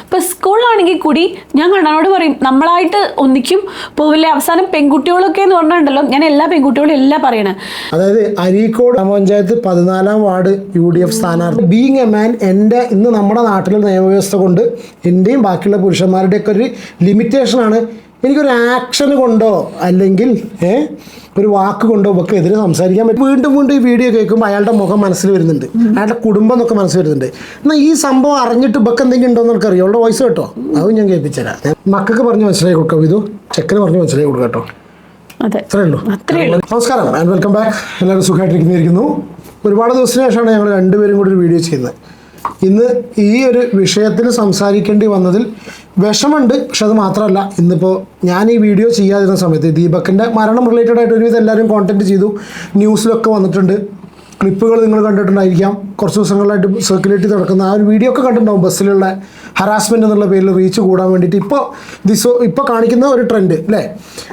ഇപ്പൊ സ്കൂളിലാണെങ്കിൽ കൂടി ഞാൻ കണ്ണനോട് പറയും നമ്മളായിട്ട് ഒന്നിക്കും പോവില്ലേ, അവസാനം പെൺകുട്ടികളൊക്കെ എന്ന് പറഞ്ഞിട്ടുണ്ടല്ലോ, ഞാൻ എല്ലാ പെൺകുട്ടികളും എല്ലാം പറയണേ. അതായത് അരീക്കോട് ഗ്രാമപഞ്ചായത്ത് 14-ാം വാർഡ് UDF സ്ഥാനാർത്ഥി ബീങ് എ മാൻ, എൻ്റെ ഇന്ന് നമ്മുടെ നാട്ടിലെ നിയമവ്യവസ്ഥ കൊണ്ട് എൻ്റെയും ബാക്കിയുള്ള പുരുഷന്മാരുടെയൊക്കെ ഒരു ലിമിറ്റേഷനാണ്. എനിക്കൊരു ആക്ഷൻ കൊണ്ടോ അല്ലെങ്കിൽ ഒരു വാക്ക് കൊണ്ടോ ഒക്കെ എതിരെ സംസാരിക്കാൻ പറ്റും. വീണ്ടും വീണ്ടും ഈ വീഡിയോ കേൾക്കുമ്പോൾ അയാളുടെ മുഖം മനസ്സിൽ വരുന്നുണ്ട്, അയാളുടെ കുടുംബം എന്നൊക്കെ മനസ്സിൽ വരുന്നുണ്ട്. എന്നാൽ ഈ സംഭവം അറിഞ്ഞിട്ട് ഇപ്പൊക്കെ എന്തെങ്കിലും ഉണ്ടോ എന്ന് എനിക്കറിയാം. അവളുടെ വോയിസ് കേട്ടോ, അതും ഞാൻ കേൾപ്പിച്ചുതരാം. മക്കൾക്ക് പറഞ്ഞ് മനസ്സിലാക്കി കൊടുക്കാം, ഇത് ചെക്കന് പറഞ്ഞ് മനസ്സിലാക്കി കൊടുക്കാം കേട്ടോ. അത്രേ ഉള്ളൂ. നമസ്കാരം ആൻഡ് വെൽക്കം ബാക്ക്. എല്ലാവരും സുഖമായിട്ടിരിക്കുന്നു. ഒരുപാട് ദിവസത്തിന് ശേഷമാണ് ഞങ്ങൾ രണ്ടുപേരും കൂടി ഒരു വീഡിയോ ചെയ്യുന്നത്. ഇന്ന് ഈ ഒരു വിഷയത്തിൽ സംസാരിക്കേണ്ടി വന്നതിൽ വിഷമമുണ്ട്. പക്ഷെ അത് മാത്രമല്ല, ഇന്നിപ്പോൾ ഞാൻ ഈ വീഡിയോ ചെയ്യാതിരുന്ന സമയത്ത് ദീപക്കിൻ്റെ മരണം റിലേറ്റഡ് ആയിട്ട് ഒരുവിധം എല്ലാവരും കോൺടാക്ട് ചെയ്തു, ന്യൂസിലൊക്കെ വന്നിട്ടുണ്ട്, ക്ലിപ്പുകൾ നിങ്ങൾ കണ്ടിട്ടുണ്ടായിരിക്കാം. കുറച്ച് ദിവസങ്ങളായിട്ട് സർക്കുലേറ്റ് ചെയ്ത് നടക്കുന്ന ആ ഒരു വീഡിയോ ഒക്കെ കണ്ടിട്ടുണ്ടാവും. ബസ്സിലുള്ള ഹറാസ്മെൻ്റ് എന്നുള്ള പേരിൽ റീച്ച് കൂടാൻ വേണ്ടിയിട്ട് ഇപ്പോൾ കാണിക്കുന്ന ഒരു ട്രെൻഡ് അല്ലേ.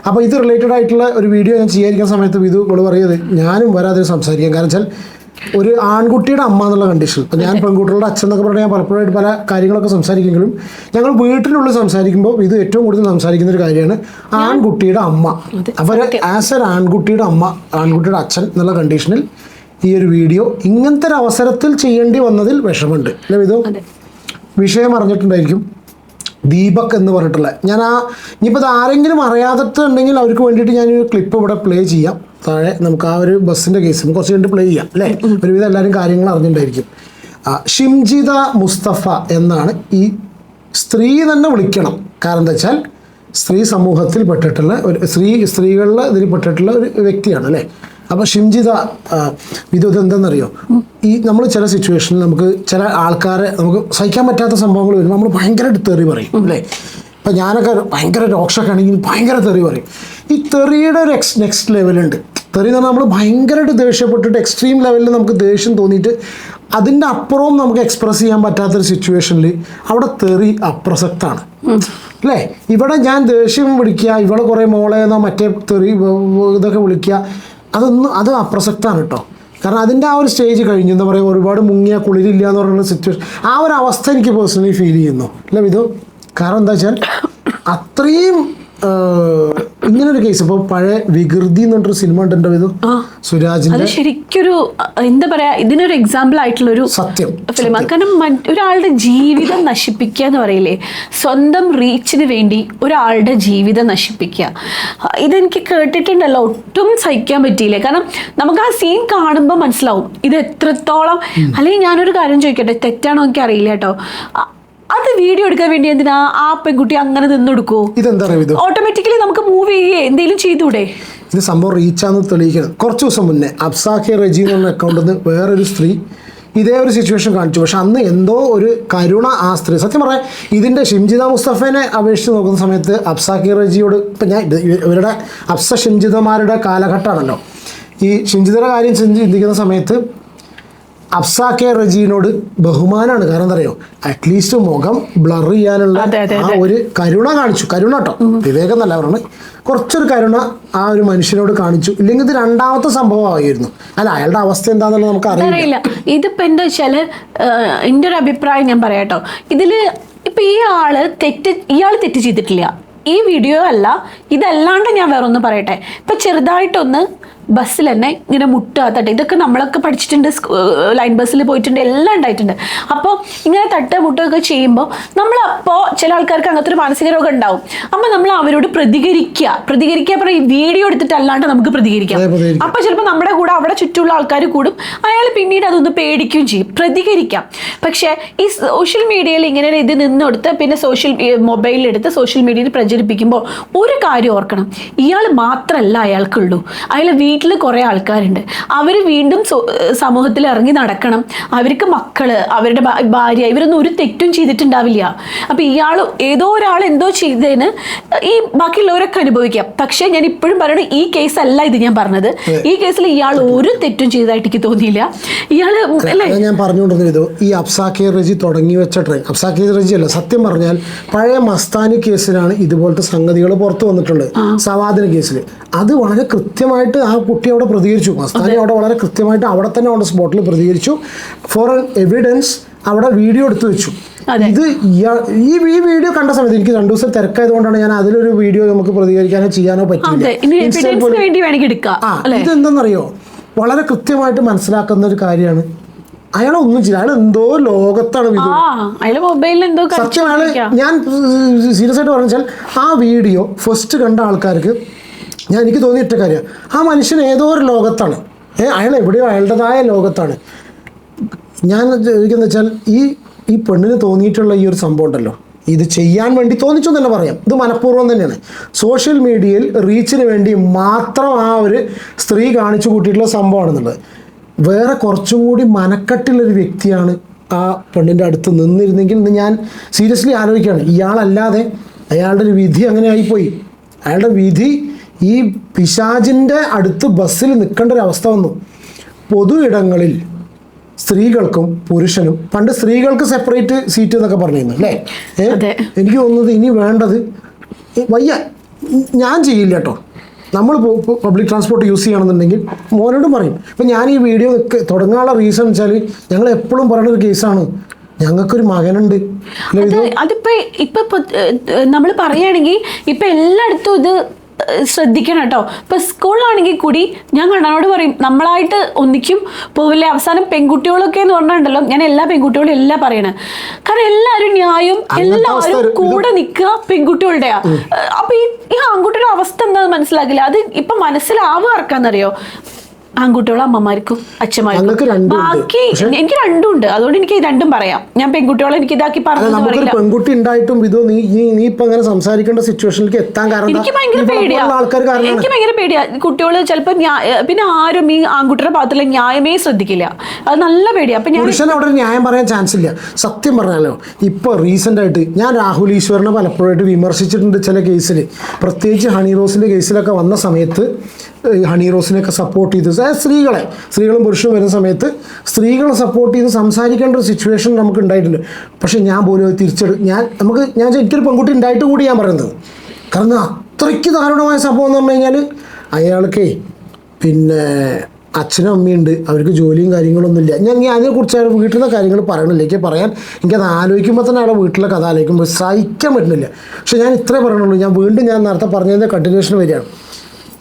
അപ്പോൾ ഇത് റിലേറ്റഡ് ആയിട്ടുള്ള ഒരു വീഡിയോ ഞാൻ ചെയ്യാതിരിക്കുന്ന സമയത്ത് ഇവൾ പറയുന്നത് ഞാനും വരാതെ സംസാരിക്കാം. കാരണം വെച്ചാൽ ഒരു ആൺകുട്ടിയുടെ അമ്മ എന്നുള്ള കണ്ടീഷൻ, ഇപ്പം ഞാൻ പെൺകുട്ടികളുടെ അച്ഛൻ എന്നൊക്കെ പറഞ്ഞാൽ ഞാൻ പലപ്പോഴായിട്ട് പല കാര്യങ്ങളൊക്കെ സംസാരിക്കുമെങ്കിലും ഞങ്ങൾ വീട്ടിനുള്ളിൽ സംസാരിക്കുമ്പോൾ ഇത് ഏറ്റവും കൂടുതൽ സംസാരിക്കുന്ന ഒരു കാര്യമാണ് ആൺകുട്ടിയുടെ അമ്മ. അവർ ആസ് എ ആൺകുട്ടിയുടെ അമ്മ, ആൺകുട്ടിയുടെ അച്ഛൻ എന്നുള്ള കണ്ടീഷനിൽ ഈ ഒരു വീഡിയോ ഇങ്ങനത്തെ ഒരു അവസരത്തിൽ ചെയ്യേണ്ടി വന്നതിൽ വിഷമമുണ്ട് അല്ലേ. ഇത് വിഷയം അറിഞ്ഞിട്ടുണ്ടായിരിക്കും, ദീപക് എന്ന് പറഞ്ഞിട്ടുള്ള ഇനിയിപ്പോൾ ഇത് ആരെങ്കിലും അറിയാത്തിട്ടുണ്ടെങ്കിൽ അവർക്ക് വേണ്ടിയിട്ട് ഞാനൊരു ക്ലിപ്പ് ഇവിടെ പ്ലേ ചെയ്യാം. താഴെ നമുക്ക് ആ ഒരു ബസ്സിൻ്റെ കേസ് കുറച്ച് കണ്ട് പ്ലേ ചെയ്യാം അല്ലേ. ഒരുവിധം എല്ലാവരും കാര്യങ്ങൾ അറിഞ്ഞിട്ടുണ്ടായിരിക്കും. ഷിംജിത മുസ്തഫ എന്നാണ് ഈ സ്ത്രീ തന്നെ വിളിക്കണം. കാരണം എന്താ വെച്ചാൽ സ്ത്രീ സമൂഹത്തിൽ പെട്ടിട്ടുള്ള ഒരു സ്ത്രീകളിൽ ഇതിൽ പെട്ടിട്ടുള്ള ഒരു വ്യക്തിയാണ് അല്ലേ. അപ്പോൾ ഷിംജിത ഇത് എന്തെന്നറിയോ, ഈ നമ്മൾ ചില സിറ്റുവേഷനിൽ നമുക്ക് ചില ആൾക്കാരെ നമുക്ക് സഹിക്കാൻ പറ്റാത്ത സംഭവങ്ങൾ വരുമ്പോൾ നമ്മൾ ഭയങ്കരമായിട്ട് തെറി പറയും അല്ലേ. ഇപ്പം ഞാനൊക്കെ ഭയങ്കര രോക്ഷമൊക്കെ ആണെങ്കിൽ ഭയങ്കര തെറി പറയും. ഈ തെറിയുടെ ഒരു നെക്സ്റ്റ് ലെവലുണ്ട്. തെറി എന്ന് പറഞ്ഞാൽ നമ്മൾ ഭയങ്കരമായിട്ട് ദേഷ്യപ്പെട്ടിട്ട് എക്സ്ട്രീം ലെവലിൽ നമുക്ക് ദേഷ്യം തോന്നിയിട്ട് അതിൻ്റെ അപ്പുറവും നമുക്ക് എക്സ്പ്രസ് ചെയ്യാൻ പറ്റാത്തൊരു സിറ്റുവേഷനിൽ അവിടെ തെറി അപ്രസക്താണ് അല്ലേ. ഇവിടെ ഞാൻ ദേഷ്യം വിളിക്കുക, ഇവിടെ കുറേ മോളേന്നോ മറ്റേ തെറി ഇതൊക്കെ വിളിക്കുക, അത് അപ്രസക്തമാണ് കേട്ടോ. കാരണം അതിൻ്റെ ആ ഒരു സ്റ്റേജ് കഴിഞ്ഞു, എന്താ പറയുക, ഒരുപാട് മുങ്ങിയ കുളിരില്ല എന്ന് പറയുന്ന സിറ്റുവേഷൻ, ആ ഒരു അവസ്ഥ എനിക്ക് പേഴ്സണലി ഫീൽ ചെയ്യുന്നു അല്ലേ ഇത്. കാരണം എന്താ വെച്ചാൽ അത്രയും ഇങ്ങനൊരു കേസ്. ഇപ്പോൾ പഴയ വികൃതി എന്ന് പറഞ്ഞൊരു സിനിമ ഉണ്ടല്ലോ ഇത്, സുരാജിന്റെ, ശരിക്കൊരു എന്താ പറയാ, ഇതിനൊരു എക്സാമ്പിൾ ആയിട്ടുള്ളൊരു സത്യം ഫിലിമാണ്. കാരണം ഒരാളുടെ ജീവിതം നശിപ്പിക്കുക എന്ന് പറയില്ലേ, സ്വന്തം റീച്ചിന് വേണ്ടി ഒരാളുടെ ജീവിതം നശിപ്പിക്കുക, ഇതെനിക്ക് കേട്ടിട്ടുണ്ടല്ലോ, ഒട്ടും സഹിക്കാൻ പറ്റിയില്ലേ. കാരണം നമുക്ക് ആ സീൻ കാണുമ്പോൾ മനസ്സിലാവും ഇത് എത്രത്തോളം. അല്ലെങ്കിൽ ഞാനൊരു കാര്യം ചോദിക്കട്ടെ, തെറ്റാണോ എനിക്ക് അറിയില്ല കേട്ടോ, അത് വീഡിയോ എടുക്കാൻ വേണ്ടി എന്തിനാ ആ പെൺകുട്ടി അങ്ങനെ നിന്നെടുക്കൂ? ഇതെന്താ ഓട്ടോമാറ്റിക്കലി നമുക്ക് മൂവ് ചെയ്യേ എന്തെങ്കിലും ചെയ്തൂടെ? ഇത് സംഭവം റീച്ചാന്ന് തെളിയിക്കണം. കുറച്ച് ദിവസം മുന്നേ അബ്സാഖെ റജി എന്ന അക്കൗണ്ടിൽ നിന്ന് വേറൊരു സ്ത്രീ ഇതേ ഒരു സിറ്റുവേഷൻ കാണിച്ചു. പക്ഷെ അന്ന് എന്തോ ഒരു കരുണ ആ സ്ത്രീ, സത്യം പറയാം, ഇതിൻ്റെ ഷിംജിത മുസ്തഫേനെ അപേക്ഷിച്ച് നോക്കുന്ന സമയത്ത് അബ്സാഖെ റജിയോട്, ഇപ്പം ഞാൻ ഇവരുടെ ഷിംജിതമാരുടെ കാലഘട്ടമാണല്ലോ, ഈ ഷിംജിതയുടെ കാര്യം ചിന്തിക്കുന്ന സമയത്ത് അബ്സാഖെ റജീനോട് ബഹുമാനമാണ്. കാരണം എന്താ അറിയോ, അറ്റ്ലീസ്റ്റ് മുഖം ബ്ലർ ചെയ്യാനുള്ള ആ ഒരു കരുണ കാണിച്ചു. കരുണ കേട്ടോ, വിവേകം എന്നല്ല പറഞ്ഞ്, കുറച്ചൊരു കരുണ ആ ഒരു മനുഷ്യനോട് കാണിച്ചു. ഇല്ലെങ്കിൽ ഇത് രണ്ടാമത്തെ സംഭവമായിരുന്നു. അല്ല, അയാളുടെ അവസ്ഥ എന്താണെന്നുള്ളത് നമുക്ക് അറിയില്ല. ഇതിപ്പോ എന്താ വെച്ചാല് എൻ്റെ ഒരു അഭിപ്രായം ഞാൻ പറയാട്ടോ, ഇതില് ഇപ്പൊ ഇയാള് തെറ്റ് ചെയ്തിട്ടില്ല. ഈ വീഡിയോ അല്ല, ഇതല്ലാണ്ട് ഞാൻ വേറൊന്ന് പറയട്ടെ. ഇപ്പൊ ചെറുതായിട്ടൊന്ന് ബസ്സിൽ തന്നെ ഇങ്ങനെ മുട്ടുക, ഇതൊക്കെ നമ്മളൊക്കെ പഠിച്ചിട്ടുണ്ട്, ലൈൻ ബസ്സിൽ പോയിട്ടുണ്ട്, എല്ലാം ഉണ്ടായിട്ടുണ്ട്. അപ്പോൾ ഇങ്ങനെ മുട്ടുകയൊക്കെ ചെയ്യുമ്പോൾ നമ്മളപ്പോൾ ചില ആൾക്കാർക്ക് അങ്ങനത്തെ ഒരു മാനസിക രോഗം ഉണ്ടാവും. അപ്പം നമ്മൾ അവരോട് പ്രതികരിക്കുക പറഞ്ഞാൽ ഈ വീഡിയോ എടുത്തിട്ട് അല്ലാണ്ട് നമുക്ക് പ്രതികരിക്കാം. അപ്പോൾ ചിലപ്പോൾ നമ്മുടെ കൂടെ അവിടെ ചുറ്റുമുള്ള ആൾക്കാർ കൂടും, അയാൾ പിന്നീട് അതൊന്ന് പേടിക്കുകയും ചെയ്യും. പ്രതികരിക്കാം. പക്ഷേ ഈ സോഷ്യൽ മീഡിയയിൽ ഇങ്ങനെ ഇത് നിന്നെടുത്ത് പിന്നെ മൊബൈലിലെടുത്ത് സോഷ്യൽ മീഡിയയിൽ പ്രചരിപ്പിക്കുമ്പോൾ ഒരു കാര്യം ഓർക്കണം, ഇയാൾ മാത്രമല്ല അയാൾക്കുള്ളൂ, അയാൾ വീട്ടിൽ കുറേ ആൾക്കാരുണ്ട്. അവർ വീണ്ടും സമൂഹത്തിൽ ഇറങ്ങി നടക്കണം. അവർക്ക് മക്കള്, അവരുടെ ഭാര്യ, ഇവരൊന്നും ഒരു തെറ്റും ചെയ്തിട്ടുണ്ടാവില്ല. അപ്പം ഇയാൾ ഏതോ ഒരാൾ എന്തോ ചെയ്തതിന് ഈ ബാക്കിയുള്ളവരൊക്കെ അനുഭവിക്കാം. പക്ഷേ ഞാൻ ഇപ്പോഴും പറയണത് ഈ കേസ് അല്ല ഇത് ഞാൻ പറഞ്ഞത്. ഈ കേസിൽ ഇയാൾ ഒരു തെറ്റും ചെയ്തതായിട്ട് എനിക്ക് തോന്നിയില്ല. ഇയാള് അല്ലേ ഞാൻ പറഞ്ഞുകൊണ്ടിരുന്നത്, ഈ അബ്സാഖെ റജി തുടങ്ങി വെച്ച ട്രെൻഡ്, അബ്സാഖെ റജി അല്ല, സത്യം പറഞ്ഞാൽ പഴയ മസ്താനി കേസിലാണ് ഇതുപോലത്തെ സംഗതികൾ പുറത്തു വന്നിട്ടുള്ളത്. സവാദിന കേസിൽ അത് വളരെ കൃത്യമായിട്ട് ആ കുട്ടി അവിടെ പ്രതികരിച്ചു. മസ്താനി അവിടെ വളരെ കൃത്യമായിട്ട് അവിടെ തന്നെ സ്പോട്ടിൽ പ്രതികരിച്ചു. ഫോർ എൻ എവിഡൻസ് അവിടെ വീഡിയോ എടുത്തു വെച്ചു. ഇത് ഈ വീഡിയോ കണ്ട സമയത്ത് എനിക്ക് 2 ദിവസം തിരക്കായതുകൊണ്ടാണ് ഞാൻ അതിലൊരു വീഡിയോ നമുക്ക് പ്രതികരിക്കാനോ ചെയ്യാനോ പറ്റില്ല. ഇതെന്തെന്നറിയോ, വളരെ കൃത്യമായിട്ട് മനസ്സിലാക്കുന്ന ഒരു കാര്യമാണ്. അയാളൊന്നും ചെയ്യില്ല, അയാൾ എന്തോ ലോകത്താണ്. സത്യം അയാള്, ഞാൻ സീരിയസ് ആയിട്ട് പറഞ്ഞാൽ ആ വീഡിയോ ഫസ്റ്റ് കണ്ട ആൾക്കാർക്ക് എനിക്ക് തോന്നിയിട്ട കാര്യം, ആ മനുഷ്യൻ ഏതോ ഒരു ലോകത്താണ്. അയാൾ എവിടെയോ അയാളുടേതായ ലോകത്താണ്. ഞാൻ ചോദിക്കുന്നത് വെച്ചാൽ ഈ പെണ്ണിന് തോന്നിയിട്ടുള്ള ഈ ഒരു സംഭവം ഉണ്ടല്ലോ, ഇത് ചെയ്യാൻ വേണ്ടി തോന്നിച്ചു എന്ന് തന്നെ പറയാം. ഇത് മനഃപൂർവ്വം തന്നെയാണ്. സോഷ്യൽ മീഡിയയിൽ റീച്ചിന് വേണ്ടി മാത്രം ആ ഒരു സ്ത്രീ കാണിച്ചു കൂട്ടിയിട്ടുള്ള സംഭവമാണെന്നുള്ളത്. വേറെ കുറച്ചും കൂടി മനക്കെട്ടുള്ളൊരു വ്യക്തിയാണ് ആ പെണ്ണിൻ്റെ അടുത്ത് നിന്നിരുന്നെങ്കിൽ എന്ന് ഞാൻ സീരിയസ്ലി ആലോചിക്കുകയാണ്. ഇയാളല്ലാതെ അയാളുടെ ഒരു വിധി അങ്ങനെ ആയിപ്പോയി. അയാളുടെ വിധി ഈ പിശാചിൻ്റെ അടുത്ത് ബസ്സിൽ നിൽക്കേണ്ട ഒരു അവസ്ഥ വന്നു. പൊതു ഇടങ്ങളിൽ സ്ത്രീകൾക്കും പുരുഷനും, പണ്ട് സ്ത്രീകൾക്ക് സെപ്പറേറ്റ് സീറ്റ് എന്നൊക്കെ പറഞ്ഞിരുന്നു അല്ലേ? എനിക്ക് തോന്നുന്നത് ഇനി വേണ്ടത് വയ്യ, ഞാൻ ചെയ്യില്ല കേട്ടോ. നമ്മൾ പബ്ലിക് ട്രാൻസ്പോർട്ട് യൂസ് ചെയ്യണമെന്നുണ്ടെങ്കിൽ മോനോടും പറയും. ഇപ്പം ഞാൻ ഈ വീഡിയോ തുടങ്ങാനുള്ള റീസൺ വെച്ചാൽ ഞങ്ങൾ എപ്പോഴും പറയുന്ന ഒരു കേസാണ്, ഞങ്ങൾക്കൊരു മകനുണ്ട്. ഇപ്പൊ നമ്മൾ പറയുകയാണെങ്കിൽ ഇപ്പൊ എല്ലായിടത്തും ഇത് ശ്രദ്ധിക്കണം കേട്ടോ. ഇപ്പൊ സ്കൂളിലാണെങ്കിൽ കൂടി ഞാൻ കണ്ണനോട് പറയും, നമ്മളായിട്ട് ഒന്നിക്കും പോവില്ലേ. അവസാനം പെൺകുട്ടികളൊക്കെ എന്ന് പറഞ്ഞിട്ടുണ്ടല്ലോ, ഞാൻ എല്ലാ പെൺകുട്ടികളും എല്ലാം പറയണേ. കാരണം എല്ലാവരും ന്യായം, എല്ലാവരും കൂടെ നിൽക്കുക പെൺകുട്ടികളുടെയാ. അപ്പൊ ഈ ആൺകുട്ടിയുടെ അവസ്ഥ എന്താണെന്ന് മനസ്സിലാക്കില്ല. അത് ഇപ്പൊ മനസ്സിലാവുക ആർക്കാന്നറിയോ? ആൺകുട്ടികളും അമ്മമാർക്കും അച്ഛന്മാർക്കും. ബാക്കി എനിക്ക് രണ്ടും ഉണ്ട്, അതുകൊണ്ട് എനിക്ക് രണ്ടും പറയാം. ഞാൻ പെൺകുട്ടികളെ എനിക്ക് ഇതാക്കി പറഞ്ഞു. പെൺകുട്ടി ഉണ്ടായിട്ടും ഇതോ നീ ഇപ്പൊ അങ്ങനെ സംസാരിക്കേണ്ട സിറ്റുവേഷനിലേക്ക് എത്താൻ കാരണം എനിക്ക് ഭയങ്കര പേടിയാ. കുട്ടികൾ ചിലപ്പോൾ പിന്നെ ആരും ഈ ആൺകുട്ടിയുടെ ഭാഗത്തുള്ള ന്യായമേ ശ്രദ്ധിക്കില്ല. അത് നല്ല പേടിയാ. അപ്പൊ പുരുഷൻ അവിടെ ന്യായം പറയാൻ ചാൻസ് ഇല്ല. സത്യം പറഞ്ഞാലോ, ഇപ്പൊ റീസെന്റ് ആയിട്ട് ഞാൻ രാഹുൽ ഈശ്വറിനെ പലപ്പോഴായിട്ട് വിമർശിച്ചിട്ടുണ്ട് ചില കേസിൽ. പ്രത്യേകിച്ച് ഹണി റോസിന്റെ കേസിലൊക്കെ വന്ന സമയത്ത് ഹണി റോസിനെയൊക്കെ സപ്പോർട്ട് ചെയ്ത് സ്ത്രീകളും പുരുഷനും വരുന്ന സമയത്ത് സ്ത്രീകളെ സപ്പോർട്ട് ചെയ്ത് സംസാരിക്കേണ്ട ഒരു സിറ്റുവേഷൻ നമുക്ക് ഉണ്ടായിട്ടുണ്ട്. പക്ഷെ ഞാൻ പോലും ഞാൻ എനിക്കൊരു പെൺകുട്ടി ഉണ്ടായിട്ട് കൂടി ഞാൻ പറയുന്നത്. കാരണം അത്രയ്ക്ക് ദാരുണമായ സംഭവം എന്ന് പറഞ്ഞു കഴിഞ്ഞാൽ, അയാൾക്ക് പിന്നെ അച്ഛനും അമ്മയുണ്ട്, അവർക്ക് ജോലിയും കാര്യങ്ങളൊന്നുമില്ല. ഞാൻ അതിനെക്കുറിച്ച് വീട്ടിലെ കാര്യങ്ങൾ പറയണില്ല. എനിക്കത് ആലോചിക്കുമ്പോൾ തന്നെ അവിടെ വീട്ടിലെ കഥ ആലോചിക്കുമ്പോൾ സഹിക്കാൻ പറ്റുന്നില്ല. പക്ഷെ ഞാൻ ഇത്രേ പറയണുള്ളൂ. ഞാൻ നേരത്തെ പറഞ്ഞതിൻ്റെ കണ്ടിന്യൂഷൻ വരികയാണ്.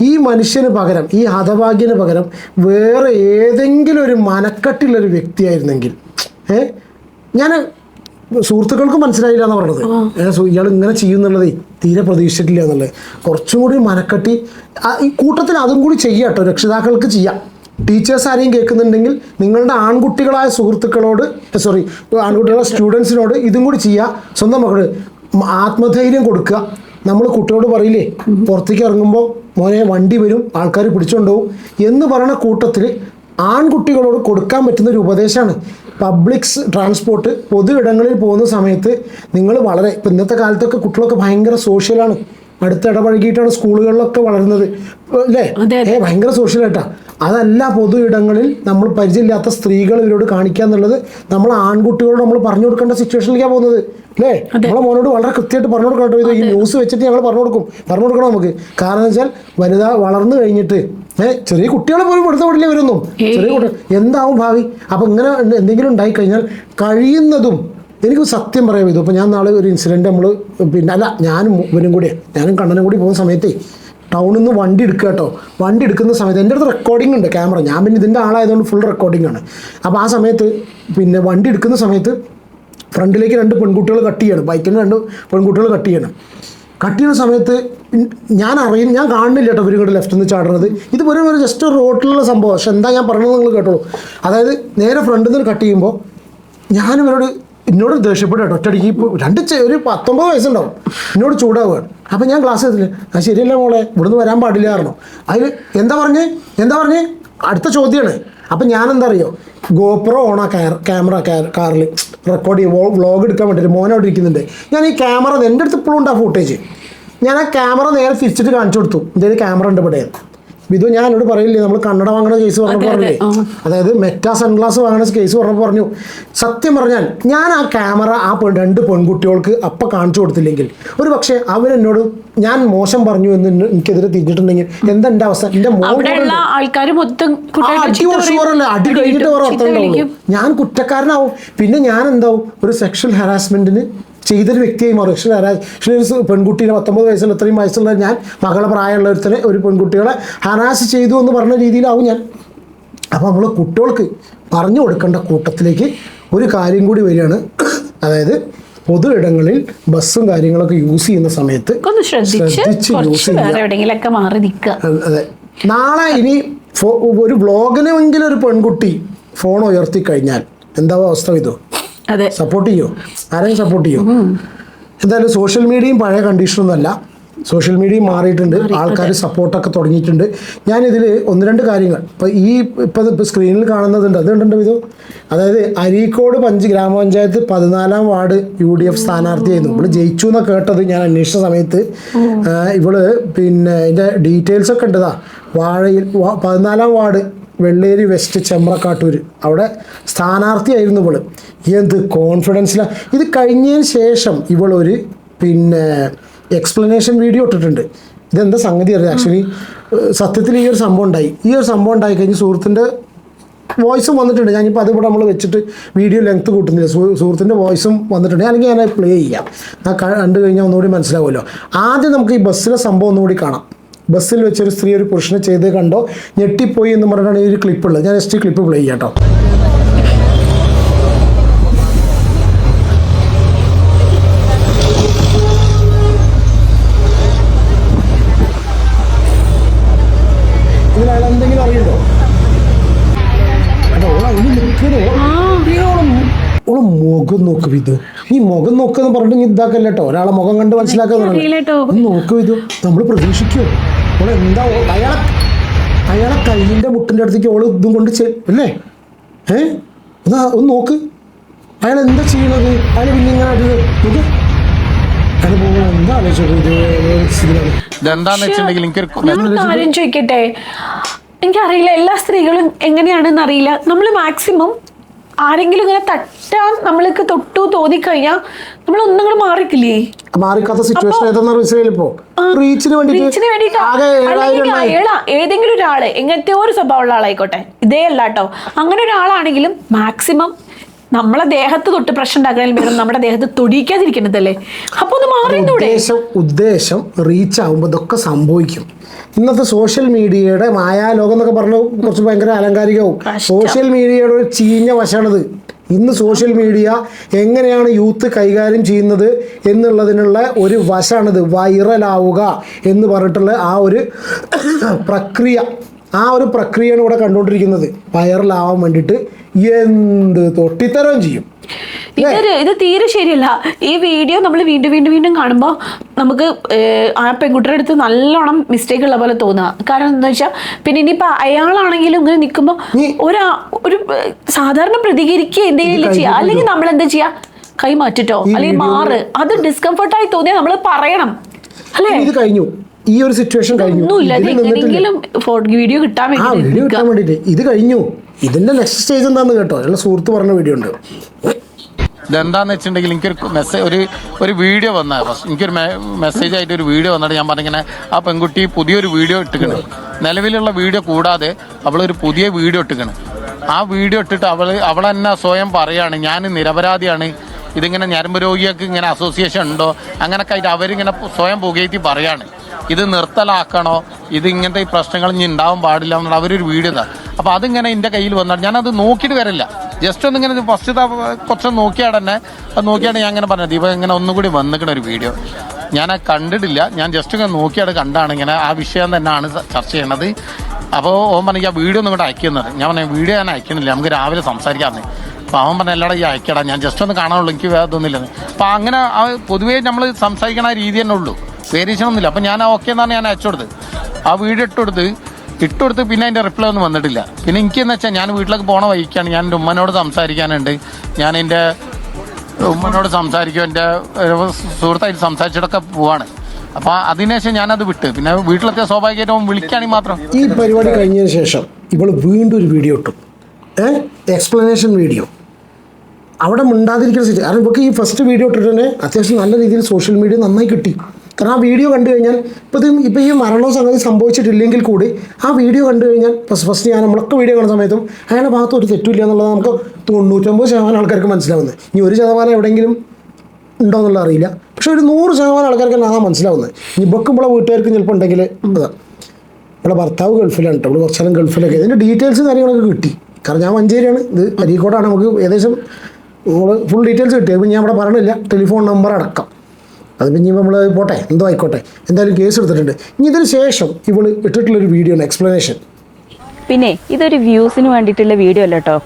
ഈ മനുഷ്യന് പകരം, ഈ ഹതഭാഗ്യന് പകരം വേറെ ഏതെങ്കിലും ഒരു മനക്കെട്ടുള്ളൊരു വ്യക്തിയായിരുന്നെങ്കിൽ, ഞാൻ സുഹൃത്തുക്കൾക്കും മനസ്സിലായില്ല എന്ന് പറഞ്ഞത്. ഇയാൾ ഇങ്ങനെ ചെയ്യുന്നുള്ളത് തീരെ പ്രതീക്ഷിച്ചിട്ടില്ല എന്നുള്ളത്. കുറച്ചും കൂടി മനക്കെട്ടി ഈ കൂട്ടത്തിൽ അതും കൂടി ചെയ്യാം കേട്ടോ. രക്ഷിതാക്കൾക്ക് ചെയ്യാം. ടീച്ചേഴ്സ് ആരെയും കേൾക്കുന്നുണ്ടെങ്കിൽ നിങ്ങളുടെ ആൺകുട്ടികളായ ആൺകുട്ടികളായ സ്റ്റുഡൻസിനോട് ഇതും കൂടി ചെയ്യുക. സ്വന്തം മക്കള് ആത്മധൈര്യം കൊടുക്കുക. നമ്മൾ കുട്ടിയോട് പറയില്ലേ, പുറത്തേക്ക് ഇറങ്ങുമ്പോൾ മോനെ വണ്ടി വരും, ആൾക്കാർ പിടിച്ചുകൊണ്ടുപോകും എന്ന് പറയുന്ന കൂട്ടത്തിൽ ആൺകുട്ടികളോട് കൊടുക്കാൻ പറ്റുന്ന ഒരു ഉപദേശമാണ്. പബ്ലിക് ട്രാൻസ്പോർട്ട്, പൊതു ഇടങ്ങളിൽ പോകുന്ന സമയത്ത് നിങ്ങൾ വളരെ, ഇപ്പം ഇന്നത്തെ കാലത്തൊക്കെ കുട്ടികളൊക്കെ ഭയങ്കര സോഷ്യലാണ്, അടുത്ത് ഇടപഴകിയിട്ടാണ് സ്കൂളുകളിലൊക്കെ വളരുന്നത് അല്ലേ? ഭയങ്കര സോഷ്യലായിട്ടാണ്. അതല്ല പൊതു ഇടങ്ങളിൽ നമ്മൾ പരിചയമില്ലാത്ത സ്ത്രീകൾ ഇവരോട് കാണിക്കുക എന്നുള്ളത് നമ്മൾ ആൺകുട്ടികളോട് നമ്മൾ പറഞ്ഞു കൊടുക്കേണ്ട സിറ്റുവേഷനിലേക്കാണ് പോകുന്നത് അല്ലേ? നമ്മളെ മോനോട് വളരെ കൃത്യമായിട്ട് പറഞ്ഞു കൊടുക്കണം കേട്ടോ. ഇത് ഈ ന്യൂസ് വെച്ചിട്ട് ഞങ്ങൾ പറഞ്ഞു കൊടുക്കണം നമുക്ക്. കാരണം വെച്ചാൽ വളർന്നു കഴിഞ്ഞിട്ട് ചെറിയ കുട്ടികളെ പോലും എടുത്ത വീട്ടിലേ വരുന്നു. ചെറിയ കുട്ടികൾ എന്താവും ഭാവി? അപ്പം ഇങ്ങനെ എന്തെങ്കിലും ഉണ്ടായിക്കഴിഞ്ഞാൽ കഴിയുന്നതും എനിക്ക് സത്യം പറയാം. ഇത് അപ്പോൾ ഞാൻ നാളെ ഒരു ഇൻസിഡൻറ്റ് ഞാനും കണ്ണനും കൂടി പോകുന്ന സമയത്തേ ടൗണിൽ നിന്ന് വണ്ടി എടുക്കുക കേട്ടോ. വണ്ടി എടുക്കുന്ന സമയത്ത് എൻ്റെ അടുത്ത് റെക്കോർഡിംഗ് ഉണ്ട്, ക്യാമറ. ഞാൻ പിന്നെ ഇതിൻ്റെ ആളായതുകൊണ്ട് ഫുൾ റെക്കോർഡിംഗ് ആണ്. അപ്പോൾ ആ സമയത്ത് പിന്നെ വണ്ടി എടുക്കുന്ന സമയത്ത് ഫ്രണ്ടിലേക്ക് 2 പെൺകുട്ടികൾ കട്ട് ചെയ്യണം, ബൈക്കിന് 2 പെൺകുട്ടികൾ കട്ട് ചെയ്യുന്ന സമയത്ത് ഞാൻ കാണുന്നില്ല കേട്ടോ ഇവർ ഇങ്ങോട്ട് ലെഫ്റ്റിൽ നിന്ന് ചാടുന്നത്. ഇത് ഒരു ജസ്റ്റ് റോഡിലുള്ള സംഭവം. പക്ഷെ എന്താ ഞാൻ പറഞ്ഞത് നിങ്ങൾ കേട്ടോളൂ. അതായത് നേരെ ഫ്രണ്ടിൽ നിന്ന് കട്ട് ചെയ്യുമ്പോൾ എന്നോട് ദേഷ്യപ്പെട്ടു കേട്ടോ. ഒറ്റയടിക്ക് ഒരു 19 വയസ്സുണ്ടാവും, എന്നോട് ചൂടാവുകയാണ്. അപ്പം ഞാൻ ക്ലാസ് ചെയ്തില്ല, അത് ശരിയല്ല മോളെ, ഇവിടുന്ന് വരാൻ പാടില്ല പറഞ്ഞു. അതിൽ എന്താ പറഞ്ഞേ അടുത്ത ചോദ്യമാണ്. അപ്പം ഞാൻ എന്താ അറിയോ, ഗോപ്രോ ഓണാ ക്യാമറ കാറിൽ റെക്കോർഡ് ചെയ്യും, വ്ളോഗ് എടുക്കാൻ വേണ്ടിയിട്ട് മോനോട് ഇരിക്കുന്നുണ്ട്. ഞാൻ ഈ ക്യാമറ എൻ്റെ അടുത്ത് ഇപ്പോഴും ഉണ്ട് ആ ഫുട്ടേജ്. ഞാൻ ആ ക്യാമറ നേരെ തിരിച്ചിട്ട് കാണിച്ചു കൊടുത്തു, എൻ്റെ ക്യാമറ ഉണ്ട് ഇവിടെ. ഇത് ഞാൻ എന്നോട് പറയില്ലേ, നമ്മൾ കണ്ണട വാങ്ങുന്ന കേസ് പറഞ്ഞപ്പോൾ പറഞ്ഞില്ലേ, അതായത് മെറ്റാ സൺഗ്ലാസ് വാങ്ങുന്ന കേസ് പറഞ്ഞപ്പോൾ പറഞ്ഞു, സത്യം പറഞ്ഞാൽ ഞാൻ ആ ക്യാമറ ആ 2 പെൺകുട്ടികൾക്ക് അപ്പം കാണിച്ചു കൊടുത്തില്ലെങ്കിൽ ഒരു പക്ഷേ അവരെന്നോട് ഞാൻ മോശം പറഞ്ഞു എന്ന് എനിക്കെതിരെ തിരിഞ്ഞിട്ടുണ്ടെങ്കിൽ എന്താ എൻ്റെ അവസ്ഥ? എൻ്റെ ആൾക്കാർ മൊത്തം അടി വർഷമല്ല, അടി കഴിഞ്ഞിട്ട് വേറെ അർത്ഥം ഉണ്ടാവുള്ളൂ. ഞാൻ കുറ്റക്കാരനാവും. പിന്നെ ഞാൻ എന്താവും, ഒരു സെക്ഷൽ ഹരാസ്മെന്റിന് ചെയ്തൊരു വ്യക്തിയായി മാറും. സെക്ഷൽ പെൺകുട്ടീനെ 19 വയസ്സുള്ള ഇത്രയും വയസ്സുള്ള ഞാൻ മകളെ പ്രായമുള്ള ഒരു പെൺകുട്ടികളെ ഹരാസ് ചെയ്തു എന്ന് പറഞ്ഞ രീതിയിലാവും ഞാൻ. അപ്പോൾ നമ്മൾ കുട്ടികൾക്ക് പറഞ്ഞു കൊടുക്കേണ്ട കൂട്ടത്തിലേക്ക് ഒരു കാര്യം കൂടി വരികയാണ്. അതായത് പൊതു ഇടങ്ങളിൽ ബസ്സും കാര്യങ്ങളൊക്കെ യൂസ് ചെയ്യുന്ന സമയത്ത് ശ്രദ്ധിച്ച് യൂസ് ചെയ്യുക. അതെ, നാളെ ഇനി ഒരു വ്ളോഗിനെങ്കിലും ഒരു പെൺകുട്ടി ഫോൺ ഉയർത്തി കഴിഞ്ഞാൽ എന്താവും അവസ്ഥ? ഇതോ സപ്പോർട്ട് ചെയ്യോ? ആരെയും സപ്പോർട്ട് ചെയ്യോ? എന്തായാലും സോഷ്യൽ മീഡിയയും പഴയ കണ്ടീഷനൊന്നുമല്ല, സോഷ്യൽ മീഡിയയും മാറിയിട്ടുണ്ട്, ആൾക്കാർ സപ്പോർട്ടൊക്കെ തുടങ്ങിയിട്ടുണ്ട്. ഞാനിതിൽ 1-2 കാര്യങ്ങൾ ഇപ്പോൾ സ്ക്രീനിൽ കാണുന്നതുണ്ട്, അതുകൊണ്ടുണ്ട് ഇത്. അതായത് അരീക്കോട് ഗ്രാമപഞ്ചായത്ത് 14-ാം വാർഡ് UDF സ്ഥാനാർത്ഥിയായിരുന്നു. ഇവള് ജയിച്ചു എന്നൊക്കെ കേട്ടത് ഞാൻ അന്വേഷിച്ച സമയത്ത്. ഇവള് പിന്നെ ഇതിൻ്റെ ഡീറ്റെയിൽസൊക്കെ ഉണ്ടതാ. വാഴയിൽ 14-ാം വാർഡ് വെള്ളേരി വെസ്റ്റ് ചെമ്പ്രക്കാട്ടൂർ അവിടെ സ്ഥാനാർത്ഥിയായിരുന്നു ഇവള്. എന്ത് കോൺഫിഡൻസിലാണ്! ഇത് കഴിഞ്ഞതിന് ശേഷം ഇവളൊരു പിന്നെ എക്സ്പ്ലനേഷൻ വീഡിയോ ഇട്ടിട്ടുണ്ട്. ഇതെന്താ സംഗതി അറിയാം? ആക്ച്വലി സത്യത്തിൽ ഈ ഒരു സംഭവം ഉണ്ടായി കഴിഞ്ഞ് സുഹൃത്തിൻ്റെ വോയിസും വന്നിട്ടുണ്ട്. ഞാനിപ്പോൾ അതിവിടെ നമ്മൾ വെച്ചിട്ട് വീഡിയോ ലെങ്ത്ത് കൂട്ടുന്നില്ല, സുഹൃത്തിൻ്റെ വോയിസും വന്നിട്ടുണ്ട്. അല്ലെങ്കിൽ ഞാൻ പ്ലേ ചെയ്യാം, കണ്ടു കഴിഞ്ഞാൽ ഒന്നുകൂടി മനസ്സിലാവുമല്ലോ. ആദ്യം നമുക്ക് ഈ ബസ്സിലെ സംഭവം ഒന്നുകൂടി കാണാം. ബസ്സിൽ വെച്ചൊരു സ്ത്രീ ഒരു പുരുഷനെ ചെയ്ത് കണ്ടോ ഞെട്ടിപ്പോയി എന്ന് പറഞ്ഞാണ് ഈ ഒരു ക്ലിപ്പുള്ളത്. ഞാൻ ജസ്റ്റ് ക്ലിപ്പ് പ്ലേ ചെയ്യാം കേട്ടോ. ഇതിലയാൾ എന്തെങ്കിലും അറിയണ്ടോ? ഓളെ മുഖം നോക്കും ഇത്. ഈ മുഖം നോക്കെന്ന് പറഞ്ഞിട്ട് നീ ഇതാക്കല്ല കേട്ടോ, ഒരാളെ മുഖം കണ്ട് മനസ്സിലാക്കാന്ന് നോക്കും. ഇത് നമ്മൾ പ്രതീക്ഷിക്കുമോ? ഓളെ എന്താ അയാളെ കയ്യിൻ്റെ മുട്ടിൻ്റെ അടുത്തേക്ക് ഓള് ഇതും കൊണ്ട് അല്ലേ? എന്നാ ഒന്ന് നോക്ക്, അയാൾ എന്താ ചെയ്യണത്? അയാൾ പിന്നെ ഇങ്ങനെ ഇത് അയാൾ പോകുമ്പോൾ എന്താ കാര്യം ചോദിക്കട്ടെ, എനിക്കറിയില്ല എല്ലാ സ്ത്രീകളും എങ്ങനെയാണെന്ന് അറിയില്ല. നമ്മൾ മാക്സിമം ആരെങ്കിലും ഇങ്ങനെ തട്ടാൻ നമ്മൾക്ക് തൊട്ടു തോന്നിക്കഴിഞ്ഞാൽ നമ്മൾ ഒന്നും കൂടെ മാറിക്കില്ലേ? മാറിക്കാത്ത സിറ്റുവേഷൻ ഏതെങ്കിലും ഒരാള് എങ്ങനത്തെ ഒരു സ്വഭാവമുള്ള ആളായിക്കോട്ടെ, ഇതേ അല്ലാട്ടോ, അങ്ങനെ ഒരാളാണെങ്കിലും മാക്സിമം നമ്മളെ ദേഹത്ത് തൊട്ട് പ്രശ്നം ഉണ്ടാക്കണമെങ്കിൽ വേണം നമ്മുടെ ദേഹത്ത് തൊടിയിക്കാതിരിക്കുന്നതല്ലേ. അപ്പൊ ഒന്ന് മാറിയൂടെ? ഉദ്ദേശം റീച്ച് ആകുമ്പോൾ ഇതൊക്കെ സംഭവിക്കും. ഇന്നത്തെ സോഷ്യൽ മീഡിയയുടെ മായാലോകം എന്നൊക്കെ പറഞ്ഞ് കുറച്ച് ഭയങ്കര അലങ്കാരികവും. സോഷ്യൽ മീഡിയയുടെ ഒരു ചീഞ്ഞ വശമാണിത്. ഇന്ന് സോഷ്യൽ മീഡിയ എങ്ങനെയാണ് യൂത്ത് കൈകാര്യം ചെയ്യുന്നത് എന്നുള്ളതിനുള്ള ഒരു വശമാണിത്. വൈറലാവുക എന്ന് പറഞ്ഞിട്ടുള്ള ആ ഒരു പ്രക്രിയയാണ് ഇവിടെ കണ്ടുകൊണ്ടിരിക്കുന്നത്. വൈറലാവാൻ വേണ്ടിയിട്ട് എന്ത് തൊട്ടിത്തരം ചെയ്യും. ഇത് തീരെ ശരിയല്ല. ഈ വീഡിയോ നമ്മൾ വീണ്ടും കാണുമ്പോൾ നമുക്ക് ആ പെൺകുട്ടിയുടെ അടുത്ത് നല്ലോണം മിസ്റ്റേക്ക് ഉള്ള പോലെ തോന്നുക. കാരണം എന്താ വെച്ചാൽ പിന്നെ ഇനിയിപ്പോൾ അയാളാണെങ്കിലും ഇങ്ങനെ നിൽക്കുമ്പോൾ ഒരു സാധാരണ പ്രതികരിക്കുക എന്തെങ്കിലും ചെയ്യുക, അല്ലെങ്കിൽ നമ്മൾ എന്താ ചെയ്യുക, കൈ മാറ്റിട്ടോ അല്ലെങ്കിൽ മാറ്. അത് ഡിസ്കംഫർട്ടായി തോന്നിയാൽ നമ്മൾ പറയണം, അല്ലേ? ഇത് കഴിഞ്ഞു, ഈ ഒരു സിറ്റുവേഷൻ കഴിഞ്ഞു. വീഡിയോ കിട്ടാൻ വേണ്ടിയിട്ട് ഇത് കഴിഞ്ഞു. ഇതിന്റെ നെക്സ്റ്റ് സ്റ്റേജ് എന്താന്ന് കേട്ടോ, ഉള്ള സുഹൃത്ത് പറഞ്ഞ വീഡിയോ ഉണ്ട്. ഇതെന്താന്ന് വെച്ചിട്ടുണ്ടെങ്കിൽ എനിക്കൊരു ഒരു വീഡിയോ വന്ന എനിക്കൊരു മെസ്സേജ് ആയിട്ട് ഒരു വീഡിയോ വന്നിട്ട് ഞാൻ പറഞ്ഞിങ്ങനെ ആ പെൺകുട്ടി പുതിയൊരു വീഡിയോ ഇട്ടിക്കണ്. നിലവിലുള്ള വീഡിയോ കൂടാതെ അവളൊരു പുതിയ വീഡിയോ ഇട്ടിക്കണ്. ആ വീഡിയോ ഇട്ടിട്ട് അവൾ തന്നെ സ്വയം പറയാണ് ഞാൻ നിരപരാധിയാണ്, ഇതിങ്ങനെ ഞരമ്പ് രോഗികൾക്ക് ഇങ്ങനെ അസോസിയേഷൻ ഉണ്ടോ അങ്ങനൊക്കെ ആയിട്ട് അവരിങ്ങനെ സ്വയം പുകയറ്റി പറയാണ്. ഇത് നിർത്തലാക്കണോ, ഇത് ഇങ്ങനത്തെ ഈ പ്രശ്നങ്ങൾ ഇനി ഉണ്ടാവാൻ പാടില്ല എന്നുള്ള അവരൊരു വീഡിയോ ഇതാ. അപ്പോൾ അതിങ്ങനെ എൻ്റെ കയ്യിൽ വന്നിട്ട് ഞാനത് നോക്കിയിട്ട് വരില്ല, ജസ്റ്റ് ഒന്നിങ്ങനെ ഫസ്റ്റ് കുറച്ച് നോക്കിയാൽ തന്നെ ഞാൻ അങ്ങനെ പറഞ്ഞത് ഇവ ഇങ്ങനെ ഒന്നുകൂടി വന്നിക്കണ ഒരു വീഡിയോ ഞാൻ കണ്ടിട്ടില്ല. ഞാൻ ജസ്റ്റ് ഇങ്ങനെ നോക്കിയാൽ കണ്ടാണ് ഇങ്ങനെ ആ വിഷയം തന്നെയാണ് ചർച്ച ചെയ്യണത്. അപ്പോൾ ഓൻ പറഞ്ഞ ആ വീഡിയോ ഒന്നും കൂടെ അയക്കുന്നത്. ഞാൻ പറഞ്ഞ വീഡിയോ ഞാൻ അയക്കണില്ല, നമുക്ക് രാവിലെ സംസാരിക്കാമെന്ന്. അപ്പോൾ അവൻ പറഞ്ഞ എല്ലാവരും ഈ അയക്കടാ, ഞാൻ ജസ്റ്റ് ഒന്ന് കാണാനുള്ളൂ, എനിക്ക് വേറൊന്നുമില്ലെന്ന്. അപ്പോൾ അങ്ങനെ പൊതുവേ നമ്മൾ സംസാരിക്കണ ആ രീതി തന്നെ ഉള്ളൂ, വേരിയേഷൻ ഒന്നുമില്ല. അപ്പം ഞാൻ ഓക്കെ എന്നാണ് ഞാൻ അയച്ചു കൊടുത്തത്. ആ വീഡിയോ ഇട്ടുകൊടുത്ത് പിന്നെ അതിൻ്റെ റിപ്ലൈ ഒന്നും വന്നിട്ടില്ല. പിന്നെ എനിക്കെന്ന് വെച്ചാൽ ഞാൻ വീട്ടിലേക്ക് പോണ വഴിക്കാണ്, ഞാൻ എൻ്റെ ഉമ്മനോട് സംസാരിക്കാനുണ്ട്, ഞാൻ എൻ്റെ ഉമ്മനോട് സംസാരിക്കും, എൻ്റെ സുഹൃത്തായിട്ട് സംസാരിച്ചിട്ടൊക്കെ പോവാണ്. അപ്പൊ അതിനുശേഷം ഞാനത് വിട്ട് പിന്നെ വീട്ടിലെത്തിയ സ്വാഭാവികമായിട്ടും വിളിക്കുകയാണെങ്കിൽ മാത്രം. ഈ പരിപാടി കഴിഞ്ഞതിന് ശേഷം ഇവൾ വീണ്ടും ഒരു വീഡിയോ ഇട്ടു, എക്സ്പ്ലനേഷൻ വീഡിയോ. അവിടെ മിണ്ടാതിരിക്കുന്ന സ്ഥിതി. കാരണം ഇവർക്ക് ഈ ഫസ്റ്റ് വീഡിയോ ഇട്ടിട്ട് തന്നെ അത്യാവശ്യം നല്ല രീതിയിൽ സോഷ്യൽ മീഡിയ നന്നായി കിട്ടി. കാരണം ആ വീഡിയോ കണ്ടു കഴിഞ്ഞാൽ ഇപ്പോൾ ഈ മരണവും സംഗതി സംഭവിച്ചിട്ടില്ലെങ്കിൽ കൂടി ആ വീഡിയോ കണ്ടു കഴിഞ്ഞാൽ ഫസ്റ്റ് ഞാൻ നമ്മളൊക്കെ വീഡിയോ കാണുന്ന സമയത്തും അയാളുടെ ഭാഗത്ത് ഒരു തെറ്റില്ല എന്നുള്ളത് നമുക്ക് 99% ആൾക്കാർക്ക് മനസ്സിലാവുന്നത്. ഇനി 1% എവിടെയെങ്കിലും ഉണ്ടോ എന്നുള്ളത് അറിയില്ല, പക്ഷെ ഒരു 100% ആൾക്കാർക്ക് അതാണ് മനസ്സിലാവുന്നത്. ഇനി ഇവർക്ക് നമ്മളെ വീട്ടുകാർക്ക് ചിലപ്പോൾ ഉണ്ടെങ്കിൽ അതാ ഇവിടെ ഭർത്താവ് ഗൾഫിലാണ് കേട്ടോ, ഇവിടെ കുറച്ചാലും ഗൾഫിലൊക്കെ ഇതിൻ്റെ ഡീറ്റെയിൽസ് കാര്യങ്ങളൊക്കെ കിട്ടി. കാരണം ഞാൻ മഞ്ചേരിയാണ്, ഇത് അരീക്കോടാണ്. നമുക്ക് ഏകദേശം നമ്മൾ ഫുൾ ഡീറ്റെയിൽസ് കിട്ടി. അപ്പം ഞാൻ ഇവിടെ പറഞ്ഞില്ല, ടെലിഫോൺ നമ്പർ അടക്കം. അത് പിന്നെ നമ്മൾ പോട്ടെ, എന്തോ ആയിക്കോട്ടെ, എന്തായാലും കേസ് എടുത്തിട്ടുണ്ട്. ഇനി ഇതിന് ശേഷം ഇവൾ ഇട്ടിട്ടുള്ളൊരു വീഡിയോ ആണ് എക്സ്പ്ലനേഷൻ. പിന്നെ ഇതൊരു വ്യൂസിന് വേണ്ടിയിട്ടുള്ള വീഡിയോ അല്ല കേട്ടോ,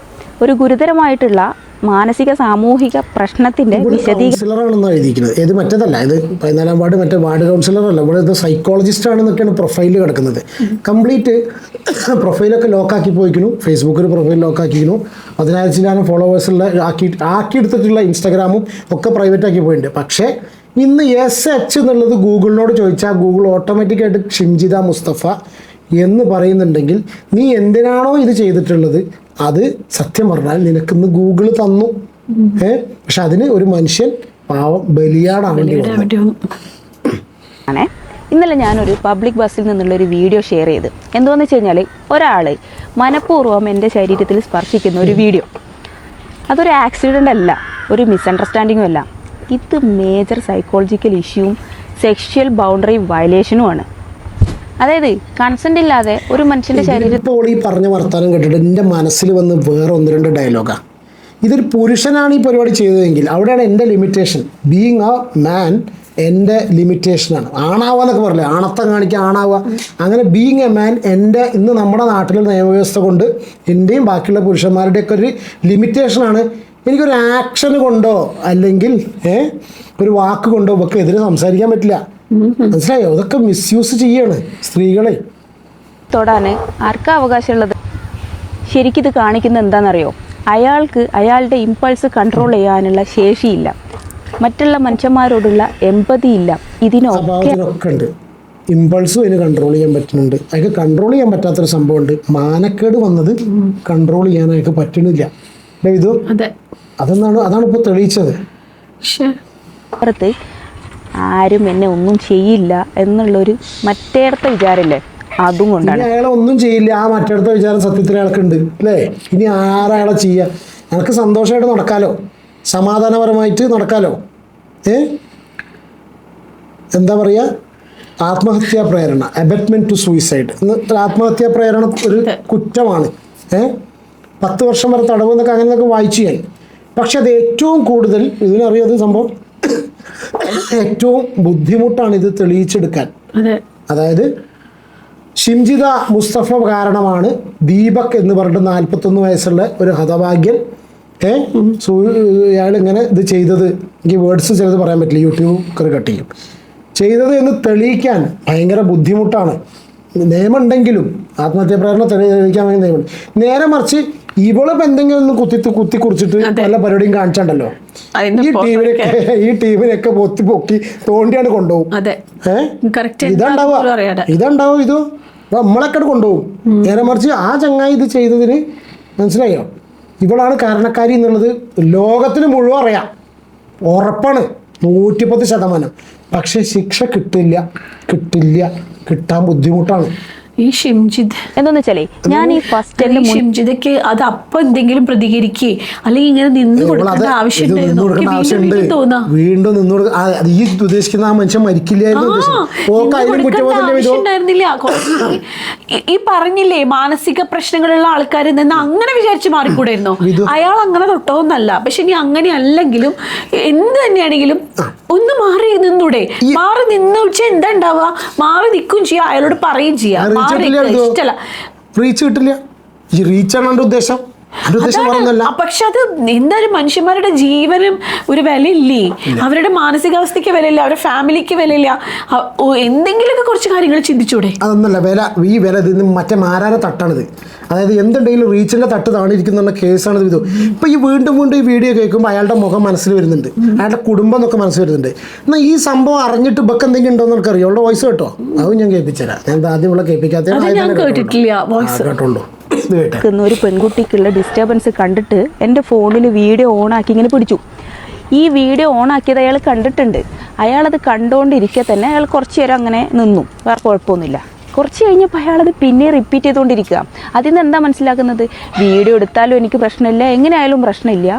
ഒരു ഗുരുതരമായിട്ടുള്ള മാനസിക സാമൂഹിക പ്രശ്നത്തിന്റെ കൗൺസിലറാണെന്നാണ് എഴുതിയിരിക്കുന്നത്. ഇത് മറ്റേതല്ല, ഇത് 14ാം വാർഡ് മറ്റേ വാർഡ് കൗൺസിലറല്ല, ഇവിടെ ഇത് സൈക്കോളജിസ്റ്റ് ആണെന്നൊക്കെയാണ് പ്രൊഫൈലിൽ കിടക്കുന്നത്. കംപ്ലീറ്റ് പ്രൊഫൈലൊക്കെ ലോക്കാക്കി പോയിക്കുന്നു, ഫേസ്ബുക്കിൽ പ്രൊഫൈൽ ലോക്കാക്കിക്കുന്നു, 10,000 ഫോളോവേഴ്സുള്ള ആക്കിയെടുത്തിട്ടുള്ള ഇൻസ്റ്റാഗ്രാമും ഒക്കെ പ്രൈവറ്റ് ആക്കി പോയിട്ടുണ്ട്. പക്ഷേ ഇന്ന് SH എന്നുള്ളത് ഗൂഗിളിനോട് ചോദിച്ചാൽ ഗൂഗിൾ ഓട്ടോമാറ്റിക്കായിട്ട് ഷിംജിത മുസ്തഫ എന്ന് പറയുന്നുണ്ടെങ്കിൽ നീ എന്തിനാണോ ഇത് ചെയ്തിട്ടുള്ളത് അത് സത്യം പറഞ്ഞാൽ നിനക്കിന്ന് ഗൂഗിൾ തന്നു. പക്ഷെ അതിന് ഒരു മനുഷ്യൻ പാവം ബലിയാടാവേണ്ടി വന്നു. ഇന്നലെ ഞാനൊരു പബ്ലിക് ബസ്സിൽ നിന്നുള്ളൊരു വീഡിയോ ഷെയർ ചെയ്ത്. എന്താണെന്ന് വെച്ച് കഴിഞ്ഞാൽ ഒരാൾ മനഃപൂർവ്വം എൻ്റെ ശരീരത്തിൽ സ്പർശിക്കുന്ന ഒരു വീഡിയോ. അതൊരു ആക്സിഡൻ്റ് അല്ല, ഒരു മിസ്അണ്ടർസ്റ്റാൻഡിങ്ങും അല്ല. ഇത് മേജർ സൈക്കോളജിക്കൽ ഇഷ്യൂവും സെക്ഷൽ ബൗണ്ടറി വയലേഷനുമാണ്. അതായത് കൺസെന്റ് ഇല്ലാതെ ഒരു മനുഷ്യന്റെ ശരീരത്തിൽ. ഇപ്പോൾ ഈ പറഞ്ഞ വർത്താനം കേട്ടിട്ട് എൻ്റെ മനസ്സിൽ വന്ന് വേറെ 1-2 ഡയലോഗാണ്. ഇതൊരു പുരുഷനാണ് ഈ പരിപാടി ചെയ്തതെങ്കിൽ അവിടെയാണ് എൻ്റെ ലിമിറ്റേഷൻ. ബീങ് എ മാൻ എൻ്റെ ലിമിറ്റേഷനാണ്. ആണാവാന്നൊക്കെ പറയില്ലേ, ആണത്തം കാണിക്കുക, ആണാവുക. അങ്ങനെ ബീങ് എ മാൻ എൻ്റെ ഇന്ന് നമ്മുടെ നാട്ടിലെ നിയമവ്യവസ്ഥ കൊണ്ട് എൻ്റെയും ബാക്കിയുള്ള പുരുഷന്മാരുടെയൊക്കെ ഒരു ലിമിറ്റേഷനാണ്. എനിക്കൊരു ആക്ഷൻ കൊണ്ടോ അല്ലെങ്കിൽ ഒരു വാക്ക് കൊണ്ടോ ഒക്കെ എതിരെ സംസാരിക്കാൻ പറ്റില്ല. മനസ്സിലായോ? അതൊക്കെ മിസ്യൂസ് ചെയ്യാണ് സ്ത്രീകളെ. തൊടാന് ആർക്കാ അവകാശമുള്ളത്? ശരിക്കിത് കാണിക്കുന്നത് എന്താണെന്നറിയോ? അയാൾക്ക് അയാളുടെ ഇമ്പൾസ് കൺട്രോൾ ചെയ്യാനുള്ള ശേഷിയില്ല, മറ്റുള്ള മനുഷ്യന്മാരോടുള്ള എമ്പതി ഇല്ല. ഇതിനൊക്കെ ഉണ്ട്. ഇമ്പൾസും അതിന് കൺട്രോൾ ചെയ്യാൻ പറ്റുന്നുണ്ട്. അയാൾക്ക് കൺട്രോൾ ചെയ്യാൻ പറ്റാത്തൊരു സംഭവമുണ്ട്. മാനക്കേട് വന്നത് കൺട്രോൾ ചെയ്യാൻ അയാൾക്ക് പറ്റുന്നില്ല. ഇത് അതാണ് ഇപ്പോൾ തെളിയിച്ചത്. പുറത്ത് ആരും എന്നെ ഒന്നും ചെയ്യില്ല എന്നുള്ളൊരു മറ്റേടത്തെ വിചാരമില്ലേ, അതും കൊണ്ടാണ്. അയാളെ ഒന്നും ചെയ്യില്ല, ആ മറ്റേടത്തെ വിചാരം സത്യത്തിൽ അയാൾക്കുണ്ട് അല്ലേ? ഇനി ആരയാളെ ചെയ്യുക? അയാൾക്ക് സന്തോഷമായിട്ട് നടക്കാലോ, സമാധാനപരമായിട്ട് നടക്കാലോ. എന്താ പറയുക, ആത്മഹത്യാ പ്രേരണ, അബറ്റ്മെൻറ്റ് ടു സൂയിസൈഡ്. ആത്മഹത്യാ പ്രേരണ ഒരു കുറ്റമാണ്. 10 വർഷം വരെ തടവ് എന്നൊക്കെ അങ്ങനെയൊക്കെ വായിച്ചു ഞാൻ. പക്ഷെ അത് ഏറ്റവും കൂടുതൽ ഇതിനറിയാതെ സംഭവം ഏറ്റവും ബുദ്ധിമുട്ടാണ് ഇത് തെളിയിച്ചെടുക്കാൻ. അതായത് ഷിംജിത മുസ്തഫ കാരണമാണ് ദീപക് എന്ന് പറഞ്ഞിട്ട് 41 വയസ്സുള്ള ഒരു ഹതഭാഗ്യൻ അയാളിങ്ങനെ ഇത് ചെയ്തത്. എനിക്ക് വേർഡ്സ് ചിലത് പറയാൻ പറ്റില്ല, യൂട്യൂബ് കട്ട് ചെയ്യും. ചെയ്തത് എന്ന് തെളിയിക്കാൻ ഭയങ്കര ബുദ്ധിമുട്ടാണ്. നിയമമുണ്ടെങ്കിലും ആത്മഹത്യാ പ്രേരണ തെളിയിക്കാൻ വേണ്ടി നിയമം. നേരെ മറിച്ച് ഇവളിപ്പോൾ എന്തെങ്കിലും ഒന്ന് കുത്തി കുറിച്ചിട്ട് നല്ല പരിപാടിയും കാണിച്ചാണ്ടല്ലോ, ഈ ടീമിനൊക്കെ പൊക്കി തോണ്ടിയാണ് കൊണ്ടുപോകും. ഇതുണ്ടാവും ഇത് നമ്മളൊക്കെ കൊണ്ടുപോകും. നേരെ മറിച്ച് ആ ചങ്ങായി ഇത് ചെയ്തതിന് മനസ്സിലായോ, ഇവളാണ് കാരണക്കാരി എന്നുള്ളത് ലോകത്തിന് മുഴുവൻ അറിയാം, ഉറപ്പാണ് 110%. പക്ഷെ ശിക്ഷ കിട്ടാൻ ബുദ്ധിമുട്ടാണ്. ഈ ഷിംജിത് എന്താന്ന് വെച്ചാലേ ഞാൻ ഈ ഫസ്റ്റ് ഷിംജിതയ്ക്ക് അത് അപ്പൊ എന്തെങ്കിലും പ്രതികരിക്കേ അല്ലെങ്കിൽ ഇങ്ങനെ നിന്ന് കൊടുക്കേണ്ട ആവശ്യമുണ്ട്. വീണ്ടും ഈ ഉദ്ദേശിക്കുന്ന ആ മനുഷ്യൻ മരിക്കില്ലായിരുന്നു. ഈ പറഞ്ഞില്ലേ മാനസിക പ്രശ്നങ്ങളുള്ള ആൾക്കാരിൽ നിന്ന് അങ്ങനെ വിചാരിച്ച് മാറിക്കൂടായിരുന്നോ? അയാൾ അങ്ങനെ തൊട്ടോന്നല്ല. പക്ഷെ ഇനി അങ്ങനെ അല്ലെങ്കിലും എന്ത് തന്നെയാണെങ്കിലും ഒന്ന് മാറി നിന്നൂടെ? മാറി നിന്ന് വെച്ചാൽ എന്താ ഉണ്ടാവുക? മാറി നിൽക്കും ചെയ്യാം, അയാളോട് പറയുകയും ചെയ്യാം. റീച്ച് കിട്ടില്ല. ഈ റീച്ചാണ് എൻ്റെ ഉദ്ദേശം. അതിന്റെ ഉദ്ദേശം പറയുന്നല്ല. പക്ഷെ അത് എന്തായാലും മനുഷ്യന്മാരുടെ ജീവനും ഒരു വിലയില്ലേ, അവരുടെ മാനസികാവസ്ഥയ്ക്ക് വിലയില്ല, അവരുടെ ഫാമിലിക്ക് വിലയില്ല. എന്തെങ്കിലുമൊക്കെ കുറച്ച് കാര്യങ്ങൾ ചിന്തിച്ചൂടെ? അതൊന്നല്ല വില, ഈ വില ഇതിന് മറ്റേ മാരാരെ തട്ടാണിത്. അതായത് എന്തുണ്ടെങ്കിലും റീച്ചിന്റെ തട്ട് താണിരിക്കുന്ന കേസാണ് ഇത്. ഇപ്പൊ ഈ വീണ്ടും ഈ വീഡിയോ കേൾക്കുമ്പോൾ അയാളുടെ മുഖം മനസ്സിൽ വരുന്നുണ്ട്, അയാളുടെ കുടുംബം എന്നൊക്കെ മനസ്സിൽ വരുന്നുണ്ട്. എന്നാൽ ഈ സംഭവം അറിഞ്ഞിട്ട് ഇപ്പൊക്കെ എന്തെങ്കിലും ഉണ്ടോ എന്ന് അറിയാം. ഉള്ള വോയിസ് കേട്ടോ, അതും ഞാൻ കേൾപ്പിച്ചുതരാം. ഞാൻ ആദ്യം ഉള്ള കേൾപ്പിക്കാത്ത കേട്ടോളൂ. ഒരു പെൺകുട്ടിക്കുള്ള ഡിസ്റ്റർബൻസ് കണ്ടിട്ട് എൻ്റെ ഫോണിൽ വീഡിയോ ഓണാക്കി ഇങ്ങനെ പിടിച്ചു. ഈ വീഡിയോ ഓണാക്കിയത് അയാൾ കണ്ടിട്ടുണ്ട്. അയാളത് കണ്ടുകൊണ്ടിരിക്കെ തന്നെ അയാൾ കുറച്ച് നേരം അങ്ങനെ നിന്നു, വേറെ കുഴപ്പമൊന്നുമില്ല. കുറച്ച് കഴിഞ്ഞപ്പോൾ അയാളത് പിന്നെ റിപ്പീറ്റ് ചെയ്തുകൊണ്ടിരിക്കുക. അതിൽ നിന്ന് എന്താ മനസ്സിലാക്കുന്നത്? വീഡിയോ എടുത്താലും എനിക്ക് പ്രശ്നമില്ല, എങ്ങനെ ആയാലും പ്രശ്നമില്ല,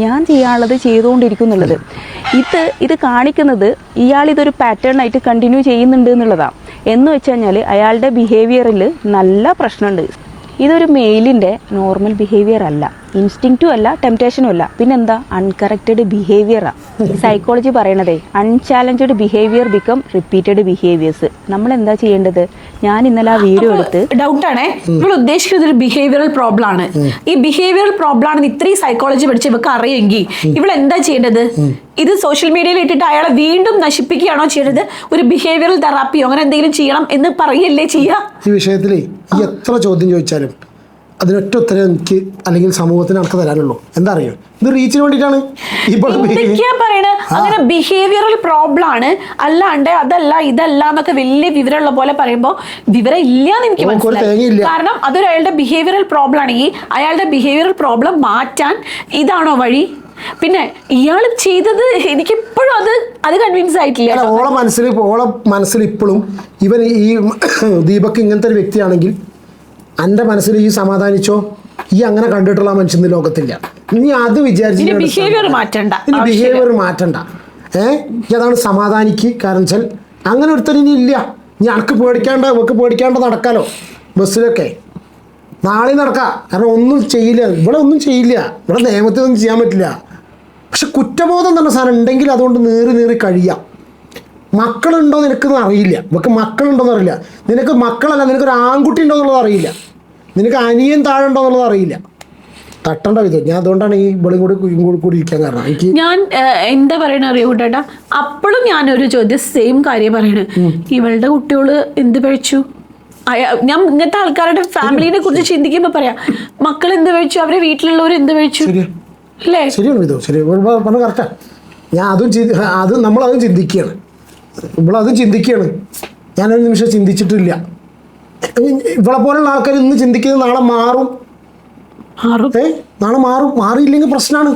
ഞാൻ ചെയ്യാനുള്ളത് ചെയ്തുകൊണ്ടിരിക്കും എന്നുള്ളത്. ഇത് കാണിക്കുന്നത് ഇയാളിതൊരു പാറ്റേൺ ആയിട്ട് കണ്ടിന്യൂ ചെയ്യുന്നുണ്ട് എന്നുള്ളതാണ്. എന്ന് വെച്ച് കഴിഞ്ഞാൽ അയാളുടെ ബിഹേവിയറിൽ നല്ല പ്രശ്നമുണ്ട്. ഇതൊരു മെയിലിൻ്റെ നോർമൽ ബിഹേവിയർ അല്ല, ഇൻസ്റ്റിങ്ക്റ്റും അല്ല, ടെംപ്റ്റേഷനും അല്ല, പിന്നെന്താ അൺകറക്റ്റഡ് ബിഹേവിയറാണ്. സൈക്കോളജി പറയണതേ unchallenged behaviour become repeated behaviours. നമ്മൾ എന്താ ചെയ്യേണ്ടത്? ഞാൻ ഇന്നലെ ആ വീഡിയോ എടുത്ത് ഡൗട്ടാണേ, നമ്മൾ ഉദ്ദേശിക്കുന്നത് ഒരു ബിഹേവിയറൽ പ്രോബ്ലം ആണ്. ഈ ബിഹേവിയറൽ പ്രോബ്ലം ആണെന്ന് ഇത്രയും സൈക്കോളജി പഠിച്ച് ഇവർക്ക് അറിയെങ്കിൽ ഇവൾ എന്താ ചെയ്യേണ്ടത്? ഇത് സോഷ്യൽ മീഡിയയിൽ ഇട്ടിട്ട് അയാളെ വീണ്ടും നശിപ്പിക്കുകയാണോ ചെയ്യേണ്ടത്? ഒരു ബിഹേവിയറൽ തെറാപ്പിയോ അങ്ങനെ എന്തെങ്കിലും ചെയ്യണം എന്ന് പറയല്ലേ ചെയ്യുക? ഈ വിഷയത്തിൽ എത്ര ചോദ്യം ചോദിച്ചാലും അതിനൊറ്റ ഉത്തരം എനിക്ക് അല്ലെങ്കിൽ സമൂഹത്തിന് നടക്ക് തരാനുള്ളൂ. എന്താ അറിയോ, ഇത് റീച്ചിന് വേണ്ടിയിട്ടാണ്. എന്തൊക്കെയാ പറയണേ? അങ്ങനെ ബിഹേവിയറൽ പ്രോബ്ലം ആണ്, അല്ലാണ്ട് അതല്ല ഇതല്ല എന്നൊക്കെ വലിയ വിവരമുള്ള പോലെ പറയുമ്പോൾ വിവരം ഇല്ലാന്ന് എനിക്ക് മനസ്സിലായി. കാരണം അതൊരു അയാളുടെ ബിഹേവിയറൽ പ്രോബ്ലം ആണെങ്കിൽ അയാളുടെ ബിഹേവിയറൽ പ്രോബ്ലം മാറ്റാൻ ഇതാണോ വഴി? പിന്നെ ഇയാൾ ചെയ്തത് എനിക്കിപ്പോഴും അത് കൺവിൻസ് ആയിട്ടില്ല. ഓളെ മനസ്സിൽ ഇപ്പോഴും ഇവൻ ഈ ദീപക് ഇങ്ങനത്തെ ഒരു വ്യക്തിയാണെങ്കിൽ എൻ്റെ മനസ്സിൽ ഈ സമാധാനിച്ചോ, ഈ അങ്ങനെ കണ്ടിട്ടുള്ള മനുഷ്യൻ ലോകത്തില്ല. ഇനി അത് വിചാരിച്ചു ബിഹേവിയർ മാറ്റണ്ട, അതാണ് സമാധാനിക്ക്. കാരണം വെച്ചാൽ അങ്ങനെ ഒരുത്തരും ഇനി ഇല്ല. ഇനി അനക്ക് പേടിക്കാണ്ട് നടക്കാലോ ബസ്സിലൊക്കെ. നാളെ നടക്കാം. കാരണം ഒന്നും ചെയ്യില്ല, ഇവിടെ ഒന്നും ചെയ്യില്ല, ഇവിടെ നിയമത്തിനൊന്നും ചെയ്യാൻ പറ്റില്ല. പക്ഷെ കുറ്റബോധം തന്നെ സാധനം ഉണ്ടെങ്കിൽ അതുകൊണ്ട് നീറി കഴിയാം. മക്കളുണ്ടോ നിനക്കെന്ന് അറിയില്ല, ഇവർക്ക് മക്കളുണ്ടോയെന്ന് അറിയില്ല. നിനക്ക് മക്കളല്ല, നിനക്കൊരു ആൺകുട്ടി ഉണ്ടോ എന്നുള്ളത് അറിയില്ല, നിനക്ക് അനിയൻ താഴെ ഉണ്ടോ എന്നുള്ളത് അറിയില്ല. തട്ടേണ്ട വിധം. ഞാൻ അതുകൊണ്ടാണ് ഈ ഇവളും കൂടി ഇരിക്കാൻ കാരണം. എനിക്ക് ഞാൻ എന്താ പറയണ അറിയോ കൂട്ടേട്ടാ, അപ്പോഴും ഞാനൊരു ചോദ്യം സെയിം കാര്യം പറയണേ, ഇവളുടെ കുട്ടികള് എന്ത് കഴിച്ചു? ഞാൻ ഇങ്ങനത്തെ ആൾക്കാരുടെ ഫാമിലിനെ കുറിച്ച് ചിന്തിക്കുമ്പോ പറയാം, മക്കൾ എന്ത് കഴിച്ചു, അവരെ വീട്ടിലുള്ളവർ എന്ത് കഴിച്ചു അല്ലേ? ശരിയാണ് വിധോ, ശരി പറഞ്ഞ കറക്റ്റാ. ഞാൻ നമ്മളതും ചിന്തിക്കുകയാണ്, ഇവളതും ചിന്തിക്കുകയാണ്. ഞാനൊരു നിമിഷം ചിന്തിച്ചിട്ടില്ല. ഇവളെ പോലുള്ള ആൾക്കാർ ഇന്ന് ചിന്തിക്കുന്നത് നാളെ മാറും. മാറിയില്ലെങ്കിൽ പ്രശ്നമാണ്.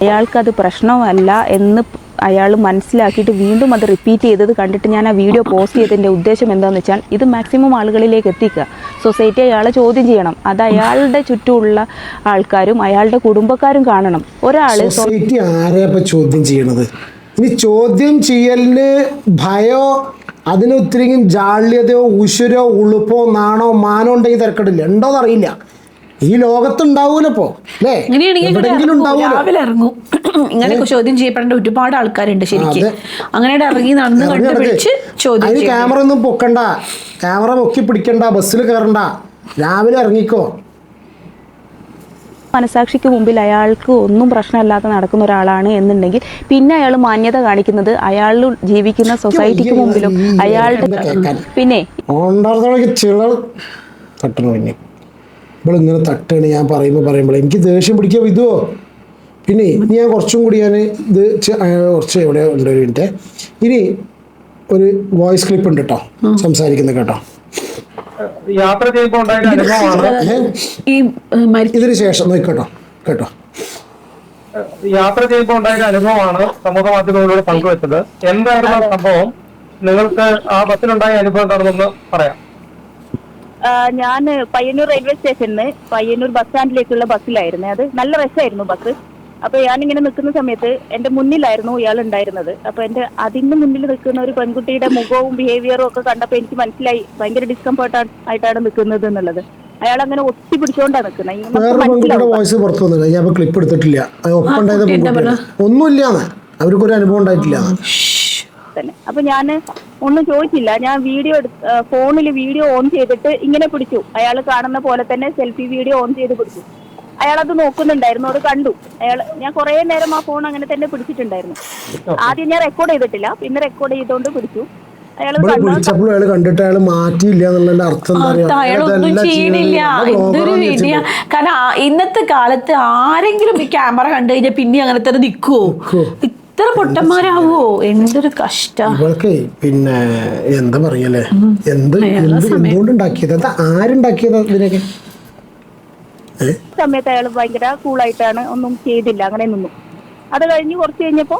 അയാൾക്കത് പ്രശ്നമല്ല എന്ന് അയാൾ മനസ്സിലാക്കിയിട്ട് വീണ്ടും അത് റിപ്പീറ്റ് ചെയ്തത് കണ്ടിട്ട് ഞാൻ ആ വീഡിയോ പോസ്റ്റ് ചെയ്തതിൻ്റെ ഉദ്ദേശം എന്താണെന്ന് വെച്ചാൽ ഇത് മാക്സിമം ആളുകളിലേക്ക് എത്തിക്കുക. സൊസൈറ്റി അയാളെ ചോദ്യം ചെയ്യണം. അത് അയാളുടെ ചുറ്റുമുള്ള ആൾക്കാരും അയാളുടെ കുടുംബക്കാരും കാണണം. സൊസൈറ്റി ആരെയാ ഇപ്പം ചോദ്യം ചെയ്യണത്? ഇനി ചോദ്യം ചെയ്യലിന് ഭയോ, അതിനൊത്തിരി ജാള്യതയോ ഉശുരോ ഉളുപ്പോ നാണോ മാനോ ഉണ്ടെങ്കിൽ തിരക്കടില്ല. ഉണ്ടോന്ന് അറിയില്ല. ഈ ലോകത്തുണ്ടാവൂലപ്പോ അല്ലേ? രാവിലെ ഇറങ്ങും ഇങ്ങനെയൊക്കെ ചോദ്യം ചെയ്യപ്പെടേണ്ട ഒരുപാട് ആൾക്കാരുണ്ട് ശരിക്കും. അങ്ങനെ ഇറങ്ങി നടന്ന് കണ്ടുപിടിച്ച് ചോദ്യം. അതിന് ക്യാമറ ഒന്നും പൊക്കണ്ട, ക്യാമറ പൊക്കി പിടിക്കണ്ട, ബസ്സിൽ കയറണ്ട, രാവിലെ ഇറങ്ങിക്കോ. മനസാക്ഷിക്ക് മുമ്പിൽ അയാൾക്ക് ഒന്നും പ്രശ്നമില്ലാതെ നടക്കുന്ന ഒരാളാണ് എന്നുണ്ടെങ്കിൽ പിന്നെ അയാൾ മാന്യത കാണിക്കുന്നത് അയാൾ ജീവിക്കുന്ന സൊസൈറ്റിക്ക് മുമ്പിലും അയാളുടെ പിന്നെ ഇവളിങ്ങനെ തട്ടാണ് ഞാൻ പറയുമ്പോൾ എനിക്ക് ദേഷ്യം പിടിക്കുക വിധുവോ. പിന്നെ ഇനി ഞാൻ കുറച്ചും കൂടി ഇത് കുറച്ച് എവിടെ ഉണ്ട് ഒരു മിനിറ്റ്. ഇനി ഒരു വോയിസ് ക്ലിപ്പ് ഉണ്ട് കേട്ടോ, സംസാരിക്കുന്നത് കേട്ടോ. യാത്ര ചെയ്യുമ്പോൾ ഉണ്ടായ അനുഭവമാണ് ഇതിന് ശേഷം നോക്കിക്കോട്ടോ കേട്ടോ. യാത്ര ചെയ്യുമ്പോൾ ഉണ്ടായ അനുഭവമാണ് സമൂഹ മാധ്യമങ്ങളിലൂടെ പങ്കുവെച്ചത്. എന്തായിരുന്നു സംഭവം? നിങ്ങൾക്ക് ആ ബസ്സിലുണ്ടായ അനുഭവം എന്താണെന്നൊന്ന് പറയാം. ഞാൻ പയ്യന്നൂർ റെയിൽവേ സ്റ്റേഷനിൽ പയ്യന്നൂർ ബസ് സ്റ്റാൻഡിലേക്കുള്ള ബസ്സിലായിരുന്നു. അത് നല്ല രസമായിരുന്നു ബസ്. അപ്പൊ ഞാനിങ്ങനെ നിൽക്കുന്ന സമയത്ത് എന്റെ മുന്നിലായിരുന്നു ഇയാൾ ഉണ്ടായിരുന്നത്. അപ്പൊ അതിന് മുന്നിൽ നിൽക്കുന്ന ഒരു പെൺകുട്ടിയുടെ മുഖവും ബിഹേവിയറും ഒക്കെ കണ്ടപ്പോ എനിക്ക് മനസ്സിലായി ഭയങ്കര ഡിസ്കംഫർട്ട് ആയിട്ടാണ് നിൽക്കുന്നത് എന്നുള്ളത്. അയാൾ അങ്ങനെ ഒത്തി പിടിച്ചോണ്ടാണ് നിൽക്കുന്നത്. ഒന്നുമില്ല, അവർക്കൊരു അനുഭവം ഉണ്ടായിട്ടില്ല. തന്നെ. അപ്പൊ ഞാൻ ഒന്നും ചോദിച്ചില്ല. ഞാൻ വീഡിയോ ഫോണിൽ വീഡിയോ ഓൺ ചെയ്തിട്ട് ഇങ്ങനെ പിടിച്ചു. അയാൾ കാണുന്ന പോലെ തന്നെ സെൽഫി വീഡിയോ ഓൺ ചെയ്ത് പിടിച്ചു. അയാളത് നോക്കുന്നുണ്ടായിരുന്നു, അത് കണ്ടു. ഞാൻ കുറെ നേരം ആ ഫോൺ അങ്ങനെ തന്നെ പിടിച്ചിട്ടുണ്ടായിരുന്നു. ആദ്യം ഞാൻ റെക്കോർഡ് ചെയ്തിട്ടില്ല, പിന്നെ റെക്കോർഡ് ചെയ്തോണ്ട് പിടിച്ചു. വിളിച്ചപ്പോൾ അയാൾ കണ്ടിട്ട് അയാൾ മാറ്റിയില്ല എന്നുള്ള അർത്ഥം അയാളൊന്നും ചെയ്യണില്ല. എന്തൊരു വിധിയാ. കാരണം ഇന്നത്തെ കാലത്ത് ആരെങ്കിലും ഈ ക്യാമറ കണ്ടു കഴിഞ്ഞാൽ പിന്നെ അങ്ങനെ തന്നെ നിൽക്കുവോ? ഇത്ര പൊട്ടന്മാരാവോ? എന്തൊരു കഷ്ടം. ഇവൾക്ക് പിന്നെ എന്താ പറയല്ലേ, എന്തുകൊണ്ടുണ്ടാക്കിയത്, എന്താ ആരുണ്ടാക്കിയത് ഇതിനൊക്കെ? സമയത്ത് അയാൾ ഭയങ്കര കൂളായിട്ടാണ്, ഒന്നും ചെയ്തില്ല, അങ്ങനെ നിന്നു. അത് കഴിഞ്ഞ് കുറച്ച് കഴിഞ്ഞപ്പോ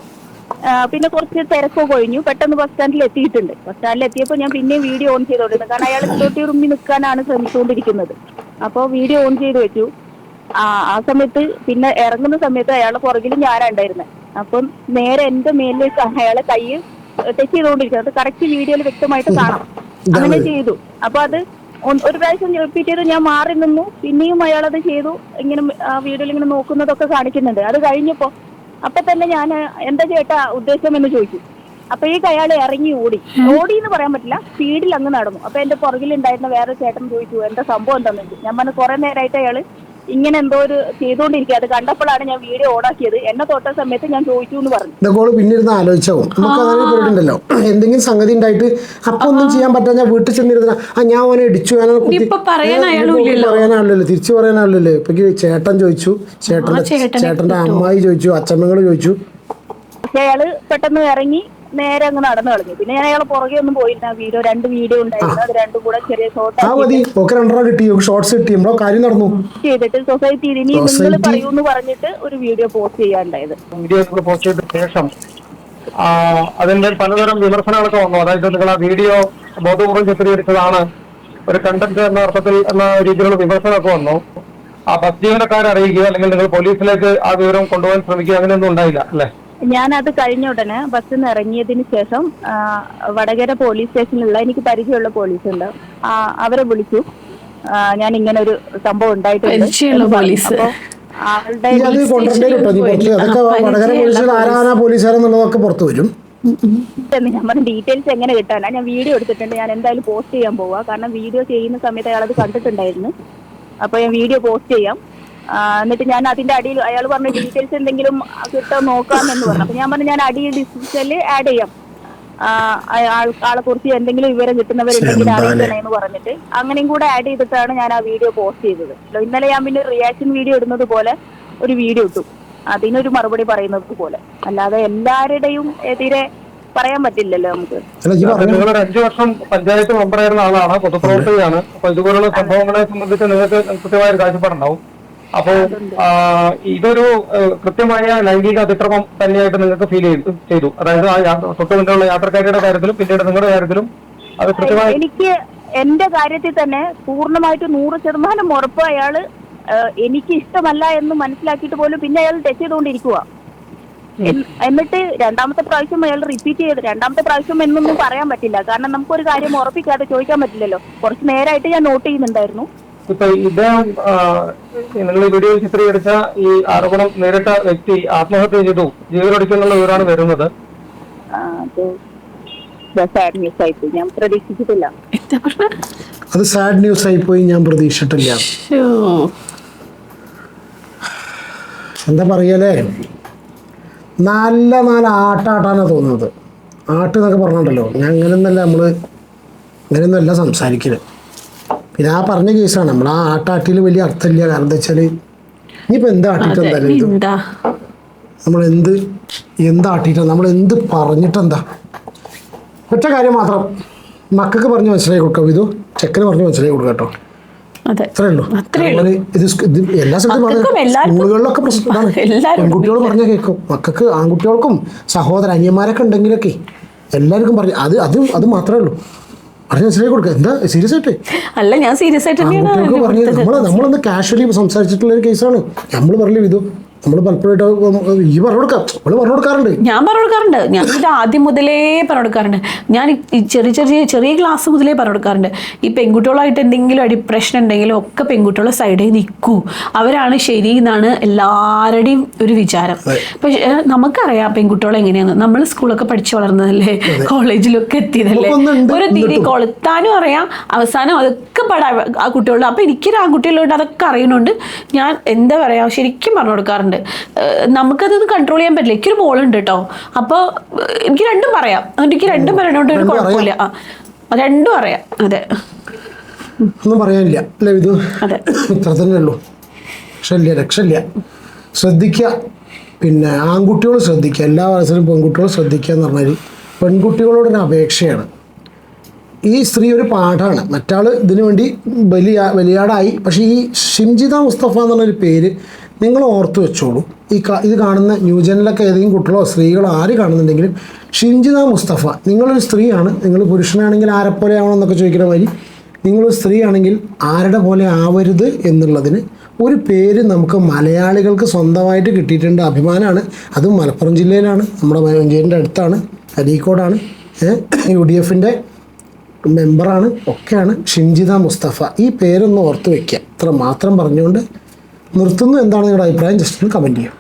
പിന്നെ കുറച്ച് തിരക്കൊക്കെ കഴിഞ്ഞു. പെട്ടെന്ന് ബസ് സ്റ്റാൻഡിൽ എത്തിയിട്ടുണ്ട്. ബസ് സ്റ്റാൻഡിൽ എത്തിയപ്പോൾ ഞാൻ പിന്നെ വീഡിയോ ഓൺ ചെയ്തോണ്ടിരുന്നു. കാരണം അയാൾ ഇങ്ങോട്ട് റൂമിൽ നിൽക്കാനാണ് ശ്രമിച്ചുകൊണ്ടിരിക്കുന്നത്. അപ്പോൾ വീഡിയോ ഓൺ ചെയ്ത് വെച്ചു. ആ സമയത്ത് പിന്നെ ഇറങ്ങുന്ന സമയത്ത് അയാളെ പുറകിൽ ഞാനുണ്ടായിരുന്നത്. അപ്പം നേരെ എന്റെ മേലിലേക്ക് അയാളെ കൈ ടച്ച് ചെയ്തുകൊണ്ടിരിക്കുന്നത്. അത് കറക്റ്റ് വീഡിയോയിൽ വ്യക്തമായിട്ട് കാണാം. അങ്ങനെ ചെയ്തു. അപ്പൊ അത് ഒരു പ്രാവശ്യം റിപ്പീറ്റ് ചെയ്ത് ഞാൻ മാറി നിന്നു. പിന്നെയും അയാളത് ചെയ്തു. ഇങ്ങനെ ആ വീഡിയോയിൽ ഇങ്ങനെ നോക്കുന്നതൊക്കെ കാണിക്കുന്നുണ്ട്. അത് കഴിഞ്ഞപ്പോ അപ്പൊ തന്നെ ഞാൻ എന്താ ചേട്ടാ ഉദ്ദേശം എന്ന് ചോദിച്ചു. അപ്പോഴേക്ക് അയാൾ ഇറങ്ങി ഓടി എന്ന് പറയാൻ പറ്റില്ല, സ്പീഡിൽ അങ്ങ് നടന്നു. അപ്പൊ എന്റെ പുറകിലുണ്ടായിരുന്ന വേറെ ചേട്ടൻ ചോദിച്ചു എന്താ സംഭവം എന്താണെന്ന് ചോദിച്ചു. ഞാൻ പറഞ്ഞു കുറെ നേരമായിട്ട് അയാൾ ഇങ്ങനെ എന്തോ ഒരു ചെയ്തുകൊണ്ടിരിക്കുക. അത് കണ്ടപ്പോഴാണ് ഞാൻ വീഡിയോ ഓണാക്കിയത്. എന്നെ തൊട്ട സമയത്ത് ഞാൻ ചോദിച്ചു എന്ന് പറഞ്ഞു. ഇതൊക്കെ പിന്നിരുന്ന് ആലോചിച്ചാവും. നമുക്ക് അങ്ങനെ പോയിട്ടുണ്ടല്ലോ, എന്തെങ്കിലും സംഗതി ഉണ്ടായിട്ട് അപ്പൊ ഒന്നും ചെയ്യാൻ പറ്റാ ഞാൻ വീട്ടിൽ ചെന്നിരുന്ന ഞാൻ ഓനെ ഇടിച്ചു പറയാനാണല്ലോ, തിരിച്ചു പറയാനാണല്ലോ. ഇപ്പൊ ചേട്ടൻ ചോദിച്ചു, ചേട്ടന്റെ അമ്മായി ചോദിച്ചു, അച്ഛമ്മകൾ ചോദിച്ചു. പക്ഷെ അയാള് പെട്ടെന്ന് ഇറങ്ങി നേരെ അങ്ങ് നടന്നു കളഞ്ഞു. പിന്നെ ഞാൻ അയാളെ പുറകെ ഒന്നും പോയില്ല. രണ്ട് വീഡിയോ ഉണ്ടായിരുന്നു. അത് രണ്ടും കൂടെ ചെറിയ ഷോർട്ട് ചെയ്തിട്ട് സൊസൈറ്റിയിൽ ഇനി നിങ്ങൾ പറയൂന്ന് പറഞ്ഞിട്ട് ഒരു വീഡിയോ പോസ്റ്റ് ചെയ്യാനുണ്ടായത്. വീഡിയോ പോസ്റ്റ് ചെയ്ത ശേഷം അതിന്റെ പലതരം വിമർശനങ്ങളൊക്കെ വന്നു. അതായത് നിങ്ങൾ ആ വീഡിയോ ബോധപൂർവ്വം ചിത്രീകരിച്ചതാണ്, ഒരു കണ്ടന്റ് എന്ന അർത്ഥത്തിൽ എന്ന രീതിയിലുള്ള വിമർശനമൊക്കെ വന്നു. ആ ബസ് ജീവനക്കാരെ അറിയിക്കുക അല്ലെങ്കിൽ നിങ്ങൾ പോലീസിലേക്ക് ആ വിവരം കൊണ്ടുപോകാൻ ശ്രമിക്കുക, അങ്ങനെയൊന്നും ഉണ്ടായില്ല അല്ലേ? ഞാനത് കഴിഞ്ഞ ഉടനെ ബസ്സിൽ നിന്ന് ഇറങ്ങിയതിന് ശേഷം വടകര പോലീസ് സ്റ്റേഷനിലുള്ള എനിക്ക് പരിചയമുള്ള പോലീസുണ്ട്, അവരെ വിളിച്ചു. ഞാൻ ഇങ്ങനെ ഒരു സംഭവം ഉണ്ടായിട്ടുണ്ട്. ഞാൻ പറഞ്ഞ ഡീറ്റെയിൽസ് എങ്ങനെ കിട്ടാനാ, ഞാൻ വീഡിയോ എടുത്തിട്ടുണ്ട്, ഞാൻ എന്തായാലും പോസ്റ്റ് ചെയ്യാൻ പോവാ. കാരണം വീഡിയോ ചെയ്യുന്ന സമയത്ത് അയാൾ അത് കണ്ടിട്ടുണ്ടായിരുന്നു. അപ്പൊ ഞാൻ വീഡിയോ പോസ്റ്റ് ചെയ്യാം. എന്നിട്ട് ഞാൻ അതിന്റെ അടിയിൽ അയാൾ പറഞ്ഞ ഡീറ്റെയിൽസ് എന്തെങ്കിലും കിട്ടോ നോക്കാമെന്ന് പറഞ്ഞു. അപ്പൊ ഞാൻ പറഞ്ഞു ഞാൻ അടിയിൽ ഡിസ്ക്രിപ്ഷനിൽ ആഡ് ചെയ്യാം, ആളെ കുറിച്ച് എന്തെങ്കിലും വിവരം കിട്ടുന്നവരുണ്ടെങ്കിൽ അറിയിക്കണേന്ന് പറഞ്ഞിട്ട് അങ്ങനെയും കൂടെ ആഡ് ചെയ്തിട്ടാണ് ഞാൻ ആ വീഡിയോ പോസ്റ്റ് ചെയ്തത്. ഇന്നലെ ഞാൻ പിന്നെ റിയാക്ഷൻ വീഡിയോ ഇടുന്നത് പോലെ ഒരു വീഡിയോ ഇട്ടു, അതിനൊരു മറുപടി പറയുന്നത് പോലെ. അല്ലാതെ എല്ലാവരുടെയും എതിരെ പറയാൻ പറ്റില്ലല്ലോ നമുക്ക്. നിങ്ങളൊരു 5 വർഷം പഞ്ചായത്ത് മെമ്പറായിരുന്ന ആളാണ്, പൊതുപ്രവർത്തകയാണ്. അപ്പൊ ഇതുപോലുള്ള സംഭവങ്ങളെ സംബന്ധിച്ച് നിങ്ങൾക്ക് കൃത്യമായ ഒരു കാഴ്ചപ്പാടുണ്ടാവും. അപ്പോ ഇതൊരു കൃത്യമായ ലൈംഗിക അതിക്രമം തന്നെയായിട്ട് നിങ്ങൾക്ക് ഫീൽ ചെയ്തു. അതായത് ആ തൊട്ട് മുന്നിലുള്ള യാത്രക്കാരുടെ കാര്യത്തിലും പിന്നീട് നിങ്ങളുടെ കാര്യത്തിലും അത് കൃത്യമായി. എനിക്ക് എന്റെ കാര്യത്തിൽ തന്നെ പൂർണ്ണമായിട്ട് 100% ഉറപ്പ് അയാള് എനിക്ക് ഇഷ്ടമല്ല എന്ന് മനസ്സിലാക്കിയിട്ട് പോലും പിന്നെ അയാൾ ടച്ച് ചെയ്തുകൊണ്ടിരിക്കുക. എന്നിട്ട് രണ്ടാമത്തെ പ്രാവശ്യം അയാൾ റിപ്പീറ്റ് ചെയ്ത്, രണ്ടാമത്തെ പ്രാവശ്യം എന്നൊന്നും പറയാൻ പറ്റില്ല. കാരണം നമുക്കൊരു കാര്യം ഉറപ്പിക്കാതെ ചോദിക്കാൻ പറ്റില്ലല്ലോ. കുറച്ച് നേരമായിട്ട് ഞാൻ നോട്ട് ചെയ്യുന്നുണ്ടായിരുന്നു. ഇപ്പൊ ഇദ്ദേഹം നിങ്ങൾ വീഡിയോ ചിത്രീകരിച്ച ഈ ആരോപണം നേരിട്ട വ്യക്തി ആത്മഹത്യ ചെയ്തു, ജീവനൊടുക്കുന്നുള്ള വിവരമാണ് വരുന്നത്. ഞാൻ പ്രതീക്ഷിച്ചിട്ടില്ല. അത് സാഡ് ന്യൂസ് ആയി പോയി, ഞാൻ പ്രതീക്ഷിച്ചിട്ടില്ല. എന്താ പറയലേ, നല്ല ആട്ടാട്ടാനാണ് തോന്നുന്നത്. ആട്ട് എന്നൊക്കെ പറഞ്ഞിട്ടുണ്ടല്ലോ, ഞാൻ അങ്ങനെയൊന്നല്ല സംസാരിക്കല്. പിന്നെ ആ പറഞ്ഞ കേസാണ്, നമ്മൾ ആ ആട്ടാട്ടിൽ വലിയ അർത്ഥമില്ല. കാരണം എന്താ വെച്ചാൽ ഇനിയിപ്പോൾ എന്താ ആട്ടിട്ടെന്തായാലും എന്താട്ടിട്ട് നമ്മൾ എന്ത് പറഞ്ഞിട്ടെന്താ, ഒറ്റ കാര്യം മാത്രം മക്കൾക്ക് പറഞ്ഞ് മനസ്സിലാക്കി കൊടുക്കാം. ഇത് ചെക്കന് പറഞ്ഞ് മനസ്സിലാക്കി കൊടുക്കാം കേട്ടോ. അത്രേ ഉള്ളൂ. ഇത് എല്ലാ സ്ഥലത്തും സ്കൂളുകളിലൊക്കെ പ്രശ്നമാണ്. പെൺകുട്ടികൾ പറഞ്ഞാൽ കേൾക്കും, മക്കൾക്ക് ആൺകുട്ടികൾക്കും സഹോദര അനിയന്മാരൊക്കെ ഉണ്ടെങ്കിലൊക്കെ എല്ലാവർക്കും പറഞ്ഞു. അത് മാത്രമേ ഉള്ളൂ, പറഞ്ഞ് മനസ്സിലാക്കി കൊടുക്കുക. എന്താ സീരിയസ് ആയിട്ട് അല്ല, ഞാൻ സീരിയസ് ആയിട്ട് പറഞ്ഞത്. നമ്മളൊന്ന് കാഷ്വലി സംസാരിച്ചിട്ടുള്ള ഒരു കേസാണ്. നമ്മൾ പറഞ്ഞു ഇത് നമ്മൾ പലപ്പോഴായിട്ട് ഈ പറഞ്ഞു കൊടുക്കാം, നമ്മൾ പറഞ്ഞു കൊടുക്കാറുണ്ട്. ഞാൻ പറഞ്ഞു കൊടുക്കാറുണ്ട്. ഞാൻ ഇത് ആദ്യം മുതലേ പറഞ്ഞു കൊടുക്കാറുണ്ട്. ഞാൻ ഈ ചെറിയ ക്ലാസ് മുതലേ പറഞ്ഞു കൊടുക്കാറുണ്ട്. ഈ പെൺകുട്ടികളായിട്ട് എന്തെങ്കിലും പ്രശ്നം ഉണ്ടെങ്കിലും ഒക്കെ പെൺകുട്ടികളെ സൈഡിൽ നിൽക്കൂ, അവരാണ് ശരി എന്നാണ് എല്ലാവരുടെയും ഒരു വിചാരം. പക്ഷെ നമുക്കറിയാം പെൺകുട്ടികൾ എങ്ങനെയാന്ന്. നമ്മൾ സ്കൂളൊക്കെ പഠിച്ചു വളർന്നതല്ലേ, കോളേജിലൊക്കെ എത്തിയതല്ലേ, ഒരു തിരി കൊളുത്താനും അറിയാം, അവസാനം അതൊക്കെ പെടാം ആ കുട്ടികളുടെ. അപ്പൊ എനിക്കൊരു ആൺകുട്ടികളോട് അതൊക്കെ അറിയുന്നുണ്ട്. ഞാൻ എന്താ പറയാ ശരിക്കും പറഞ്ഞു കൊടുക്കാറുണ്ട്. നമുക്കത് കൺട്രോൾ ചെയ്യാൻ പറ്റില്ല. എനിക്കൊരു മോളുണ്ട് കേട്ടോ, അപ്പോൾ എനിക്ക് രണ്ടും പറയാം. എനിക്ക് രണ്ടും പറയണോണ്ട് ഒരു കുഴപ്പമില്ല. രണ്ടും അറിയാം. അതെ, ഒന്നും പറയാനില്ല അല്ലേ ഇത്? അതെ, ഇത്ര തന്നെ ഉള്ളൂ. രക്ഷയില്ല. ശ്രദ്ധിക്കുക. പിന്നെ ആൺകുട്ടികൾ ശ്രദ്ധിക്കുക, എല്ലാ വയസ്സിലും പെൺകുട്ടികൾ ശ്രദ്ധിക്കുക എന്ന് പറഞ്ഞാൽ പെൺകുട്ടികളോടൊരു അപേക്ഷയാണ്. ഈ സ്ത്രീ ഒരു പാഠമാണ്. മറ്റാൾ ഇതിനു വേണ്ടി ബലിയാടായി. പക്ഷേ ഈ ഷിംജിത മുസ്തഫ എന്നുള്ളൊരു പേര് നിങ്ങൾ ഓർത്ത് വെച്ചോളൂ. ഇത് കാണുന്ന ന്യൂജനിലൊക്കെ ഏതെങ്കിലും കുട്ടികളോ സ്ത്രീകളോ ആര് കാണുന്നുണ്ടെങ്കിലും ഷിംജിത മുസ്തഫ, നിങ്ങളൊരു സ്ത്രീയാണ്. നിങ്ങൾ പുരുഷനാണെങ്കിൽ ആരെപ്പോലെ ആവണം എന്നൊക്കെ ചോദിക്കുന്ന മാതിരി നിങ്ങളൊരു സ്ത്രീ ആണെങ്കിൽ ആരുടെ പോലെ ആവരുത് എന്നുള്ളതിന് ഒരു പേര് നമുക്ക് മലയാളികൾക്ക് സ്വന്തമായിട്ട് കിട്ടിയിട്ടുണ്ട്. അഭിമാനമാണ്. അതും മലപ്പുറം ജില്ലയിലാണ്, നമ്മുടെ മഞ്ചേരിൻ്റെ അടുത്താണ്, അരീക്കോടാണ്. UDFൻ്റെ മെമ്പറാണ്, ഒക്കെയാണ് ഷിംജിത മുസ്തഫ. ഈ പേരൊന്ന് ഓർത്ത് വയ്ക്കുക. ഇത്ര മാത്രം പറഞ്ഞുകൊണ്ട് നിർത്തുന്നു. എന്താണ് നിങ്ങളുടെ അഭിപ്രായം? ജസ്റ്റ് ഒന്ന് കമൻറ്റ് ചെയ്യാം.